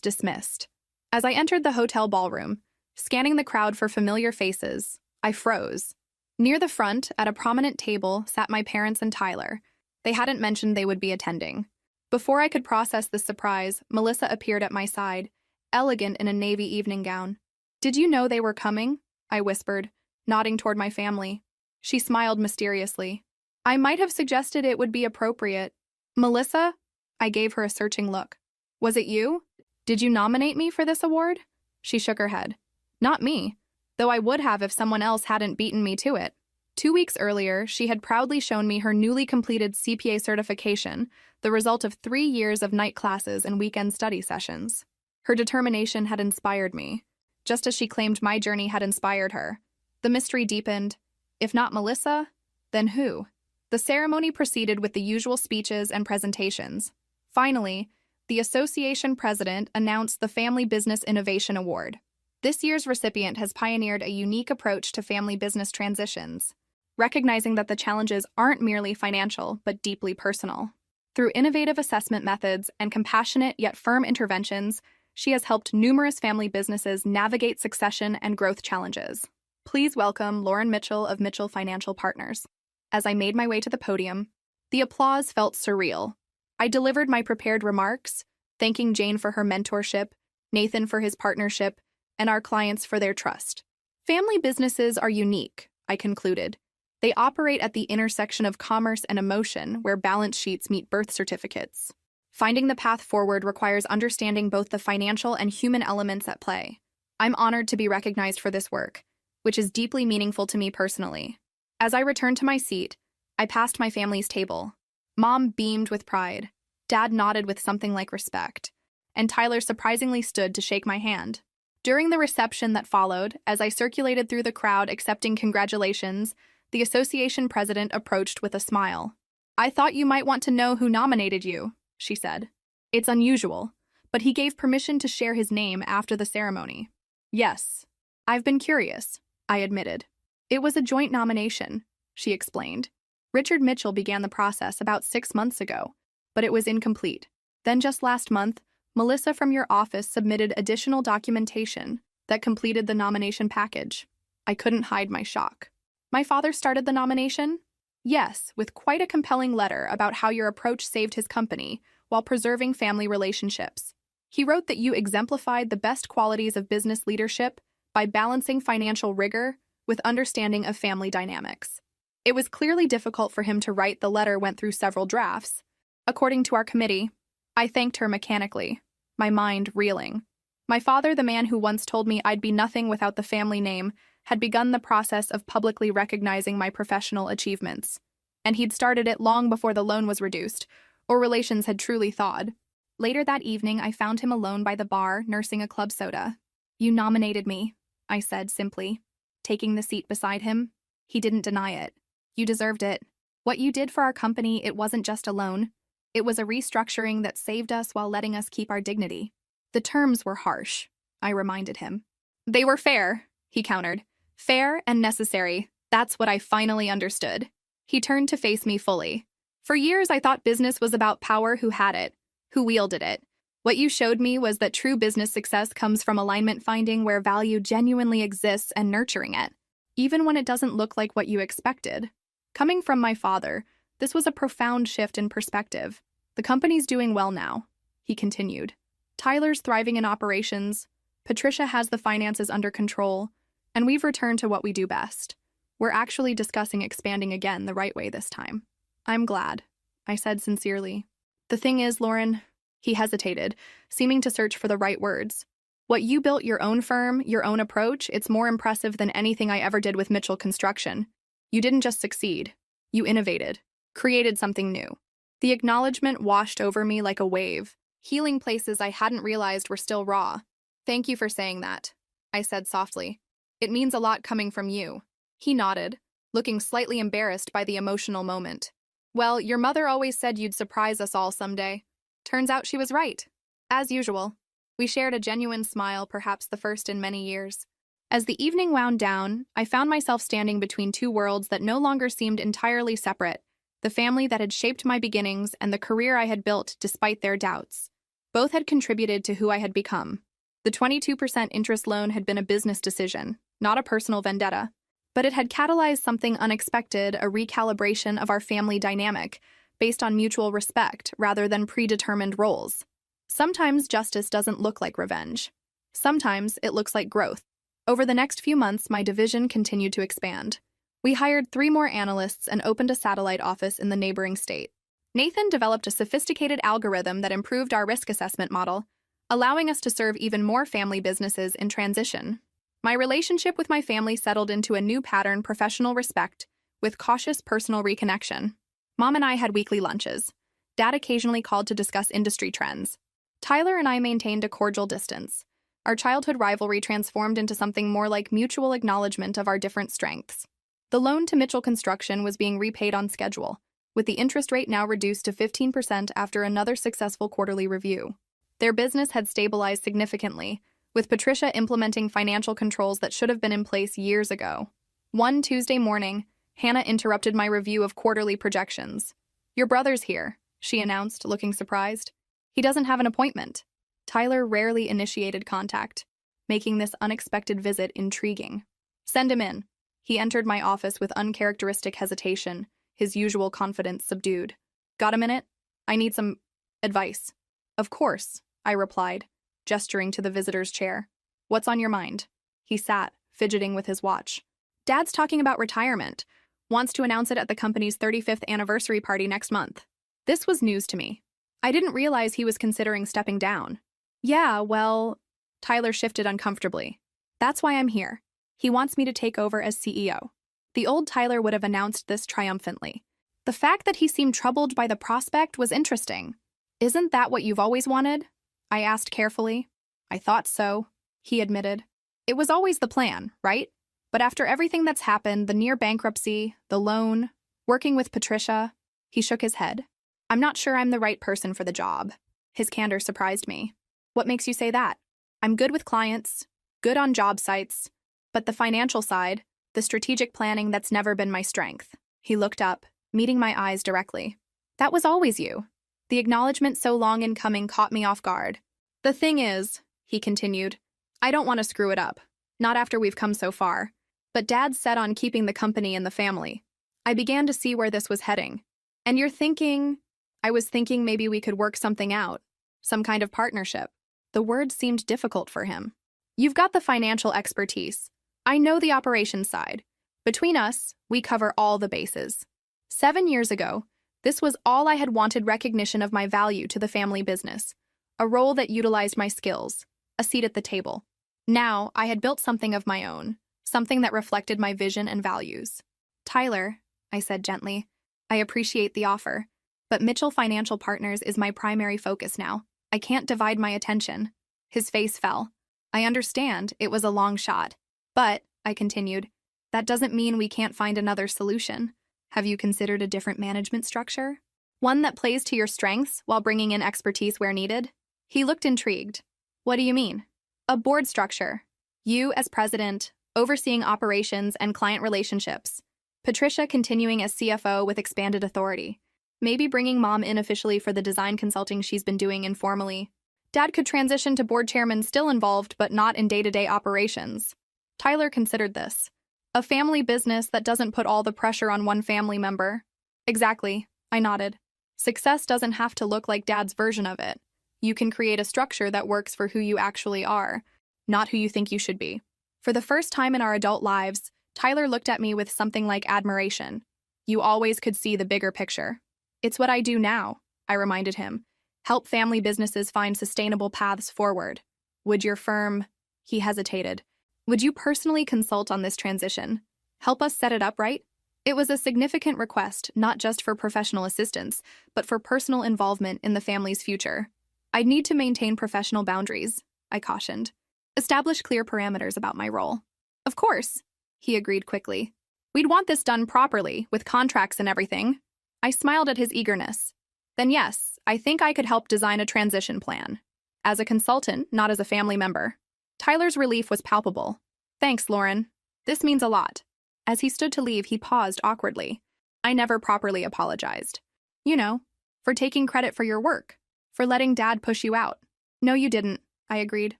dismissed. As I entered the hotel ballroom, Scanning the crowd for familiar faces, I froze. Near the front, at a prominent table, sat my parents and Tyler. They hadn't mentioned they would be attending. Before I could process the surprise, Melissa appeared at my side, elegant in a navy evening gown. "Did you know they were coming?" I whispered, nodding toward my family. She smiled mysteriously. "I might have suggested it would be appropriate." "Melissa?" I gave her a searching look. "Was it you? Did you nominate me for this award?" She shook her head. "Not me, though I would have if someone else hadn't beaten me to it." 2 weeks earlier, she had proudly shown me her newly completed CPA certification, the result of 3 years of night classes and weekend study sessions. Her determination had inspired me, just as she claimed my journey had inspired her. The mystery deepened. If not Melissa, then who? The ceremony proceeded with the usual speeches and presentations. Finally, the association president announced the Family Business Innovation Award. This year's recipient has pioneered a unique approach to family business transitions, recognizing that the challenges aren't merely financial, but deeply personal. Through innovative assessment methods and compassionate yet firm interventions, she has helped numerous family businesses navigate succession and growth challenges. Please welcome Lauren Mitchell of Mitchell Financial Partners. As I made my way to the podium, the applause felt surreal. I delivered my prepared remarks, thanking Jane for her mentorship, Nathan for his partnership, and our clients for their trust. Family businesses are unique, I concluded. They operate at the intersection of commerce and emotion, where balance sheets meet birth certificates. Finding the path forward requires understanding both the financial and human elements at play. I'm honored to be recognized for this work, which is deeply meaningful to me personally. As I returned to my seat, I passed my family's table. Mom beamed with pride. Dad nodded with something like respect, and Tyler surprisingly stood to shake my hand. During the reception that followed, as I circulated through the crowd accepting congratulations, the association president approached with a smile. "I thought you might want to know who nominated you," she said. "It's unusual, but he gave permission to share his name after the ceremony." "Yes, I've been curious," I admitted. "It was a joint nomination," she explained. "Richard Mitchell began the process about 6 months ago, but it was incomplete. Then just last month, Melissa from your office submitted additional documentation that completed the nomination package." I couldn't hide my shock. "My father started the nomination?" "Yes, with quite a compelling letter about how your approach saved his company while preserving family relationships. He wrote that you exemplified the best qualities of business leadership by balancing financial rigor with understanding of family dynamics." It was clearly difficult for him to write. The letter went through several drafts. According to our committee, I thanked her mechanically, my mind reeling. My father, the man who once told me I'd be nothing without the family name, had begun the process of publicly recognizing my professional achievements. And he'd started it long before the loan was reduced, or relations had truly thawed. Later that evening, I found him alone by the bar, nursing a club soda. "You nominated me," I said simply, taking the seat beside him. He didn't deny it. "You deserved it. What you did for our company, it wasn't just a loan. It was a restructuring that saved us while letting us keep our dignity." "The terms were harsh," I reminded him. "They were fair," he countered. "Fair and necessary. That's what I finally understood." He turned to face me fully. "For years, I thought business was about power, who had it, who wielded it. What you showed me was that true business success comes from alignment, finding where value genuinely exists and nurturing it, even when it doesn't look like what you expected." Coming from my father, this was a profound shift in perspective. "The company's doing well now," he continued. "Tyler's thriving in operations, Patricia has the finances under control, and we've returned to what we do best. We're actually discussing expanding again the right way this time." "I'm glad," I said sincerely. "The thing is, Lauren," he hesitated, seeming to search for the right words. "What you built, your own firm, your own approach, it's more impressive than anything I ever did with Mitchell Construction. You didn't just succeed. You innovated, created something new." The acknowledgement washed over me like a wave, healing places I hadn't realized were still raw. "Thank you for saying that," I said softly. "It means a lot coming from you." He nodded, looking slightly embarrassed by the emotional moment. "Well, your mother always said you'd surprise us all someday. Turns out she was right." As usual, we shared a genuine smile, perhaps the first in many years. As the evening wound down, I found myself standing between two worlds that no longer seemed entirely separate: the family that had shaped my beginnings and the career I had built despite their doubts. Both had contributed to who I had become. The 22% interest loan had been a business decision, not a personal vendetta. But it had catalyzed something unexpected, a recalibration of our family dynamic, based on mutual respect rather than predetermined roles. Sometimes justice doesn't look like revenge. Sometimes it looks like growth. Over the next few months, my division continued to expand. We hired 3 more analysts and opened a satellite office in the neighboring state. Nathan developed a sophisticated algorithm that improved our risk assessment model, allowing us to serve even more family businesses in transition. My relationship with my family settled into a new pattern: professional respect, with cautious personal reconnection. Mom and I had weekly lunches. Dad occasionally called to discuss industry trends. Tyler and I maintained a cordial distance. Our childhood rivalry transformed into something more like mutual acknowledgement of our different strengths. The loan to Mitchell Construction was being repaid on schedule, with the interest rate now reduced to 15% after another successful quarterly review. Their business had stabilized significantly, with Patricia implementing financial controls that should have been in place years ago. One Tuesday morning, Hannah interrupted my review of quarterly projections. "Your brother's here," she announced, looking surprised. "He doesn't have an appointment." Tyler rarely initiated contact, making this unexpected visit intriguing. "Send him in." He entered my office with uncharacteristic hesitation, his usual confidence subdued. "Got a minute? I need some advice." "Of course," I replied, gesturing to the visitor's chair. "What's on your mind?" He sat, fidgeting with his watch. "Dad's talking about retirement. Wants to announce it at the company's 35th anniversary party next month." This was news to me. I didn't realize he was considering stepping down. "Yeah, well," Tyler shifted uncomfortably. "That's why I'm here. He wants me to take over as CEO." The old Tyler would have announced this triumphantly. The fact that he seemed troubled by the prospect was interesting. "Isn't that what you've always wanted?" I asked carefully. "I thought so," he admitted. "It was always the plan, right? But after everything that's happened, the near bankruptcy, the loan, working with Patricia," he shook his head. "I'm not sure I'm the right person for the job." His candor surprised me. "What makes you say that?" "I'm good with clients, good on job sites, but the financial side, the strategic planning, that's never been my strength." He looked up, meeting my eyes directly. "That was always you." The acknowledgement so long in coming caught me off guard. "The thing is," he continued, "I don't want to screw it up. Not after we've come so far. But Dad's set on keeping the company in the family." I began to see where this was heading. "And you're thinking—" I was thinking maybe we could work something out. Some kind of partnership. The word seemed difficult for him. "You've got the financial expertise. I know the operations side. Between us, we cover all the bases." 7 years ago, this was all I had wanted: recognition of my value to the family business, a role that utilized my skills, a seat at the table. Now, I had built something of my own, something that reflected my vision and values. "Tyler," I said gently, "I appreciate the offer, but Mitchell Financial Partners is my primary focus now. I can't divide my attention." His face fell. "I understand, it was a long shot. But," I continued, "that doesn't mean we can't find another solution. Have you considered a different management structure? One that plays to your strengths while bringing in expertise where needed?" He looked intrigued. "What do you mean?" "A board structure. You as president, overseeing operations and client relationships. Patricia continuing as CFO with expanded authority. Maybe bringing Mom in officially for the design consulting she's been doing informally. Dad could transition to board chairman, still involved but not in day-to-day operations." Tyler considered this. "A family business that doesn't put all the pressure on one family member." "Exactly," I nodded. "Success doesn't have to look like Dad's version of it. You can create a structure that works for who you actually are, not who you think you should be." For the first time in our adult lives, Tyler looked at me with something like admiration. "You always could see the bigger picture." "It's what I do now," I reminded him. "Help family businesses find sustainable paths forward." "Would your firm—" He hesitated. "Would you personally consult on this transition? Help us set it up right?" It was a significant request, not just for professional assistance, but for personal involvement in the family's future. "I'd need to maintain professional boundaries," I cautioned. "Establish clear parameters about my role." "Of course," he agreed quickly. "We'd want this done properly, with contracts and everything." I smiled at his eagerness. "Then yes, I think I could help design a transition plan. As a consultant, not as a family member." Tyler's relief was palpable. "Thanks, Lauren. This means a lot." As he stood to leave, he paused awkwardly. I never properly apologized. "You know, for taking credit for your work, for letting Dad push you out." "No, you didn't," I agreed.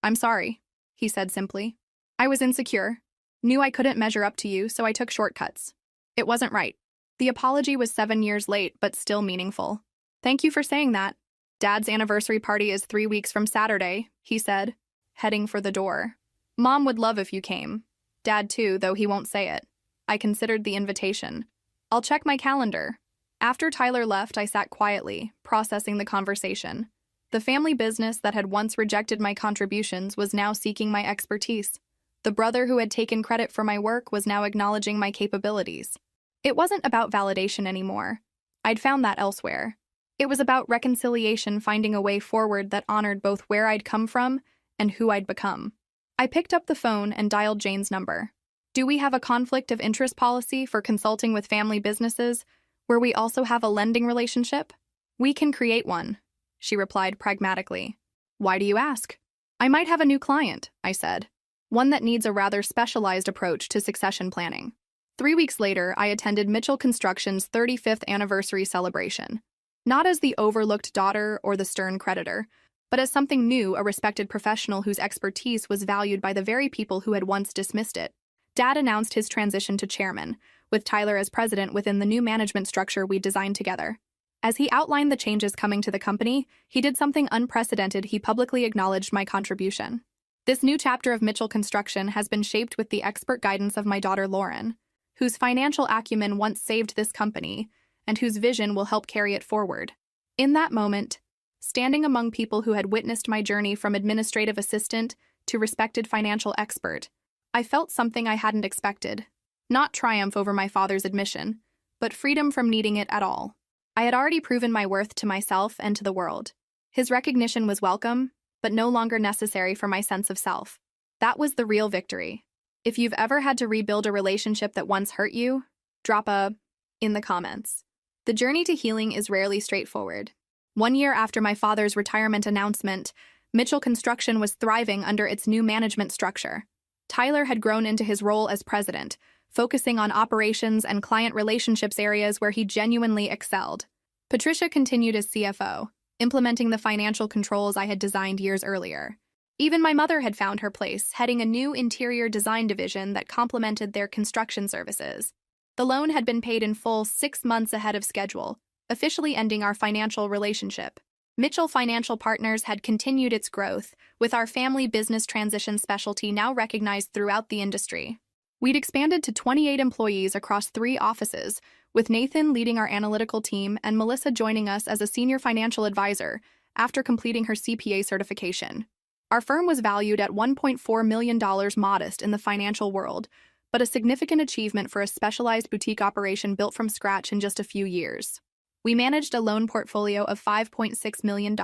I'm sorry, he said simply. I was insecure. Knew I couldn't measure up to you, so I took shortcuts. It wasn't right. The apology was 7 years late, but still meaningful. Thank you for saying that. Dad's anniversary party is 3 weeks from Saturday, he said, heading for the door. Mom would love if you came. Dad too, though he won't say it. I considered the invitation. I'll check my calendar. After Tyler left, I sat quietly, processing the conversation. The family business that had once rejected my contributions was now seeking my expertise. The brother who had taken credit for my work was now acknowledging my capabilities. It wasn't about validation anymore. I'd found that elsewhere. It was about reconciliation, finding a way forward that honored both where I'd come from and who I'd become. I picked up the phone and dialed Jane's number. Do we have a conflict of interest policy for consulting with family businesses, where we also have a lending relationship? We can create one, she replied pragmatically. Why do you ask? I might have a new client, I said. One that needs a rather specialized approach to succession planning. 3 weeks later, I attended Mitchell Construction's 35th anniversary celebration. Not as the overlooked daughter or the stern creditor, but as something new, a respected professional whose expertise was valued by the very people who had once dismissed it. Dad announced his transition to chairman, with Tyler as president within the new management structure we designed together. As he outlined the changes coming to the company, he did something unprecedented. He publicly acknowledged my contribution. This new chapter of Mitchell Construction has been shaped with the expert guidance of my daughter Lauren, whose financial acumen once saved this company, and whose vision will help carry it forward. In that moment, standing among people who had witnessed my journey from administrative assistant to respected financial expert, I felt something I hadn't expected. Not triumph over my father's admission, but freedom from needing it at all. I had already proven my worth to myself and to the world. His recognition was welcome, but no longer necessary for my sense of self. That was the real victory. If you've ever had to rebuild a relationship that once hurt you, drop a in the comments. The journey to healing is rarely straightforward. 1 year after my father's retirement announcement, Mitchell Construction was thriving under its new management structure. Tyler had grown into his role as president, focusing on operations and client relationships, areas where he genuinely excelled. Patricia continued as CFO, implementing the financial controls I had designed years earlier. Even my mother had found her place, heading a new interior design division that complemented their construction services. The loan had been paid in full 6 months ahead of schedule, officially ending our financial relationship. Mitchell Financial Partners had continued its growth, with our family business transition specialty now recognized throughout the industry. We'd expanded to 28 employees across 3 offices, with Nathan leading our analytical team and Melissa joining us as a senior financial advisor after completing her CPA certification. Our firm was valued at $1.4 million, modest in the financial world, but a significant achievement for a specialized boutique operation built from scratch in just a few years. We managed a loan portfolio of $5.6 million,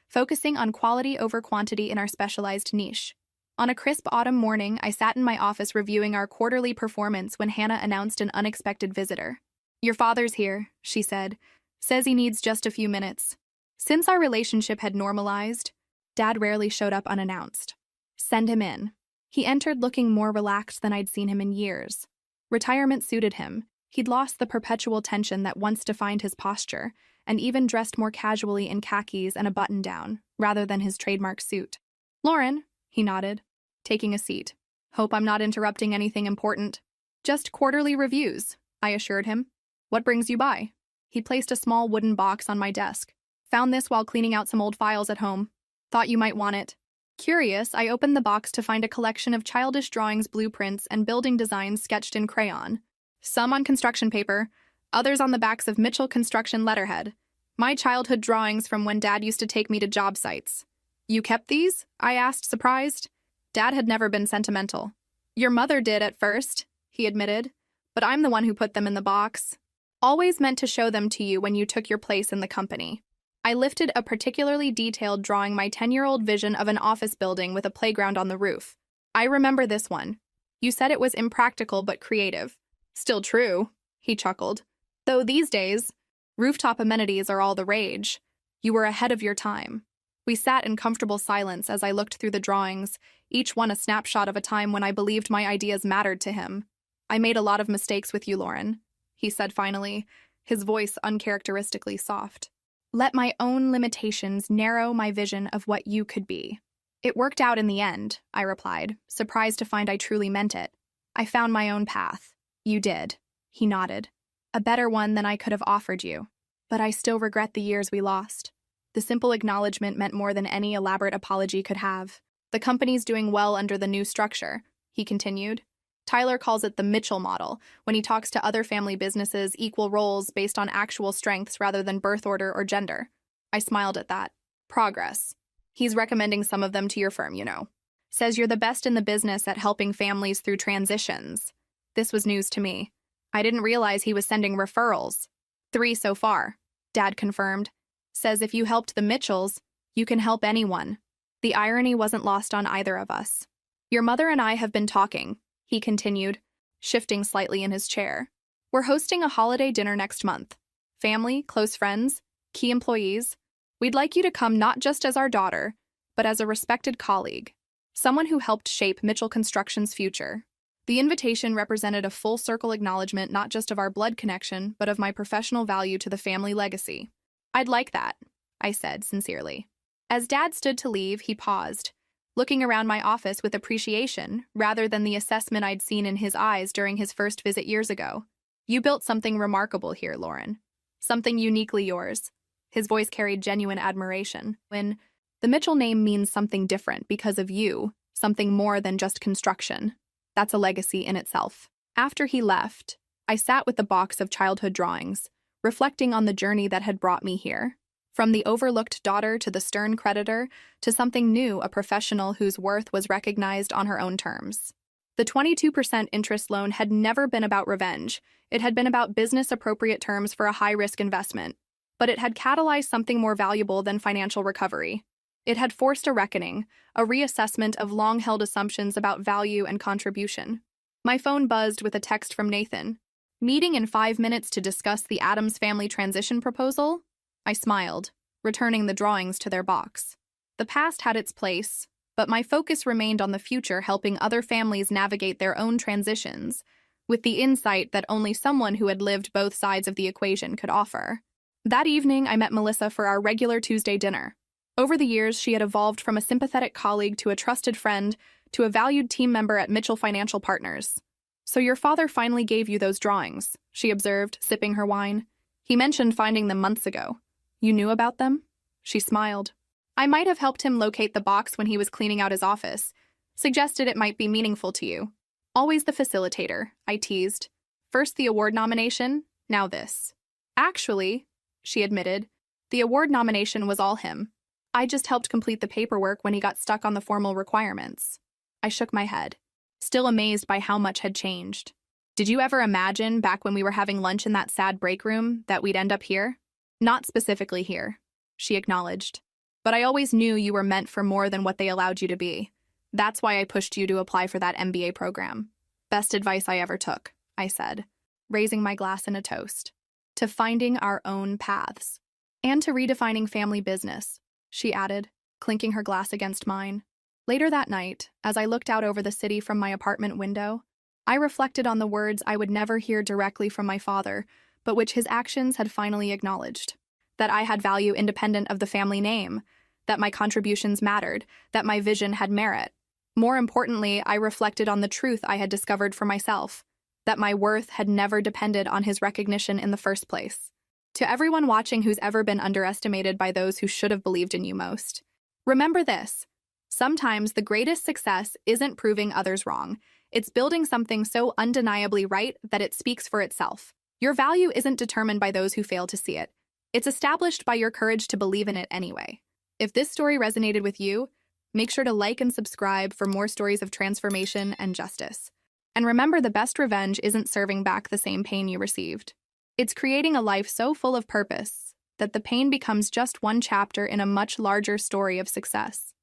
focusing on quality over quantity in our specialized niche. On a crisp autumn morning, I sat in my office reviewing our quarterly performance when Hannah announced an unexpected visitor. "Your father's here," she said. "Says he needs just a few minutes." Since our relationship had normalized, Dad rarely showed up unannounced. "Send him in." He entered looking more relaxed than I'd seen him in years. Retirement suited him. He'd lost the perpetual tension that once defined his posture, and even dressed more casually in khakis and a button-down, rather than his trademark suit. "Lauren," he nodded, taking a seat. "Hope I'm not interrupting anything important." "Just quarterly reviews," I assured him. "What brings you by?" He placed a small wooden box on my desk. "Found this while cleaning out some old files at home. Thought you might want it." Curious, I opened the box to find a collection of childish drawings, blueprints, and building designs sketched in crayon. Some on construction paper, others on the backs of Mitchell Construction letterhead. My childhood drawings from when Dad used to take me to job sites. "You kept these?" I asked, surprised. Dad had never been sentimental. "Your mother did at first," he admitted, "but I'm the one who put them in the box. Always meant to show them to you when you took your place in the company." I lifted a particularly detailed drawing, my 10-year-old vision of an office building with a playground on the roof. "I remember this one. You said it was impractical but creative." "Still true," he chuckled. "Though these days, rooftop amenities are all the rage. You were ahead of your time." We sat in comfortable silence as I looked through the drawings, each one a snapshot of a time when I believed my ideas mattered to him. "I made a lot of mistakes with you, Lauren," he said finally, his voice uncharacteristically soft. "Let my own limitations narrow my vision of what you could be. It worked out in the end, I replied, surprised to find I truly meant it. I found my own path. You did. He nodded. A better one than I could have offered you. But I still regret the years we lost. The simple acknowledgement meant more than any elaborate apology could have. The company's doing well under the new structure, he continued. Tyler calls it the Mitchell model, when he talks to other family businesses, equal roles based on actual strengths rather than birth order or gender. I smiled at that. Progress. He's recommending some of them to your firm, you know. Says you're the best in the business at helping families through transitions. This was news to me. I didn't realize he was sending referrals. 3 so far, Dad confirmed. Says if you helped the Mitchells, you can help anyone. The irony wasn't lost on either of us. Your mother and I have been talking, he continued, shifting slightly in his chair. We're hosting a holiday dinner next month. Family, close friends, key employees. We'd like you to come not just as our daughter, but as a respected colleague, someone who helped shape Mitchell Construction's future. The invitation represented a full-circle acknowledgement not just of our blood connection, but of my professional value to the family legacy. I'd like that, I said sincerely. As Dad stood to leave, he paused, looking around my office with appreciation rather than the assessment I'd seen in his eyes during his first visit years ago. You built something remarkable here, Lauren. Something uniquely yours. His voice carried genuine admiration. When the Mitchell name means something different because of you, something more than just construction. That's a legacy in itself. After he left, I sat with the box of childhood drawings, reflecting on the journey that had brought me here. From the overlooked daughter to the stern creditor, to something new, a professional whose worth was recognized on her own terms. The 22% interest loan had never been about revenge. It had been about business-appropriate terms for a high-risk investment. But it had catalyzed something more valuable than financial recovery. It had forced a reckoning, a reassessment of long-held assumptions about value and contribution. My phone buzzed with a text from Nathan. Meeting in 5 minutes to discuss the Addams family transition proposal? I smiled, returning the drawings to their box. The past had its place, but my focus remained on the future, helping other families navigate their own transitions, with the insight that only someone who had lived both sides of the equation could offer. That evening, I met Melissa for our regular Tuesday dinner. Over the years, she had evolved from a sympathetic colleague to a trusted friend to a valued team member at Mitchell Financial Partners. So your father finally gave you those drawings, she observed, sipping her wine. He mentioned finding them months ago. You knew about them? She smiled. I might have helped him locate the box when he was cleaning out his office. Suggested it might be meaningful to you. Always the facilitator, I teased. First the award nomination, now this. Actually, she admitted, the award nomination was all him. I just helped complete the paperwork when he got stuck on the formal requirements. I shook my head, still amazed by how much had changed. Did you ever imagine, back when we were having lunch in that sad break room, that we'd end up here? Not specifically here, she acknowledged. But I always knew you were meant for more than what they allowed you to be. That's why I pushed you to apply for that MBA program. Best advice I ever took, I said, raising my glass in a toast. To finding our own paths. And to redefining family business, she added, clinking her glass against mine. Later that night, as I looked out over the city from my apartment window, I reflected on the words I would never hear directly from my father, but which his actions had finally acknowledged. That I had value independent of the family name, that my contributions mattered, that my vision had merit. More importantly, I reflected on the truth I had discovered for myself, that my worth had never depended on his recognition in the first place. To everyone watching who's ever been underestimated by those who should have believed in you most, remember this. Sometimes the greatest success isn't proving others wrong. It's building something so undeniably right that it speaks for itself. Your value isn't determined by those who fail to see it. It's established by your courage to believe in it anyway. If this story resonated with you, make sure to like and subscribe for more stories of transformation and justice. And remember, the best revenge isn't serving back the same pain you received. It's creating a life so full of purpose that the pain becomes just one chapter in a much larger story of success.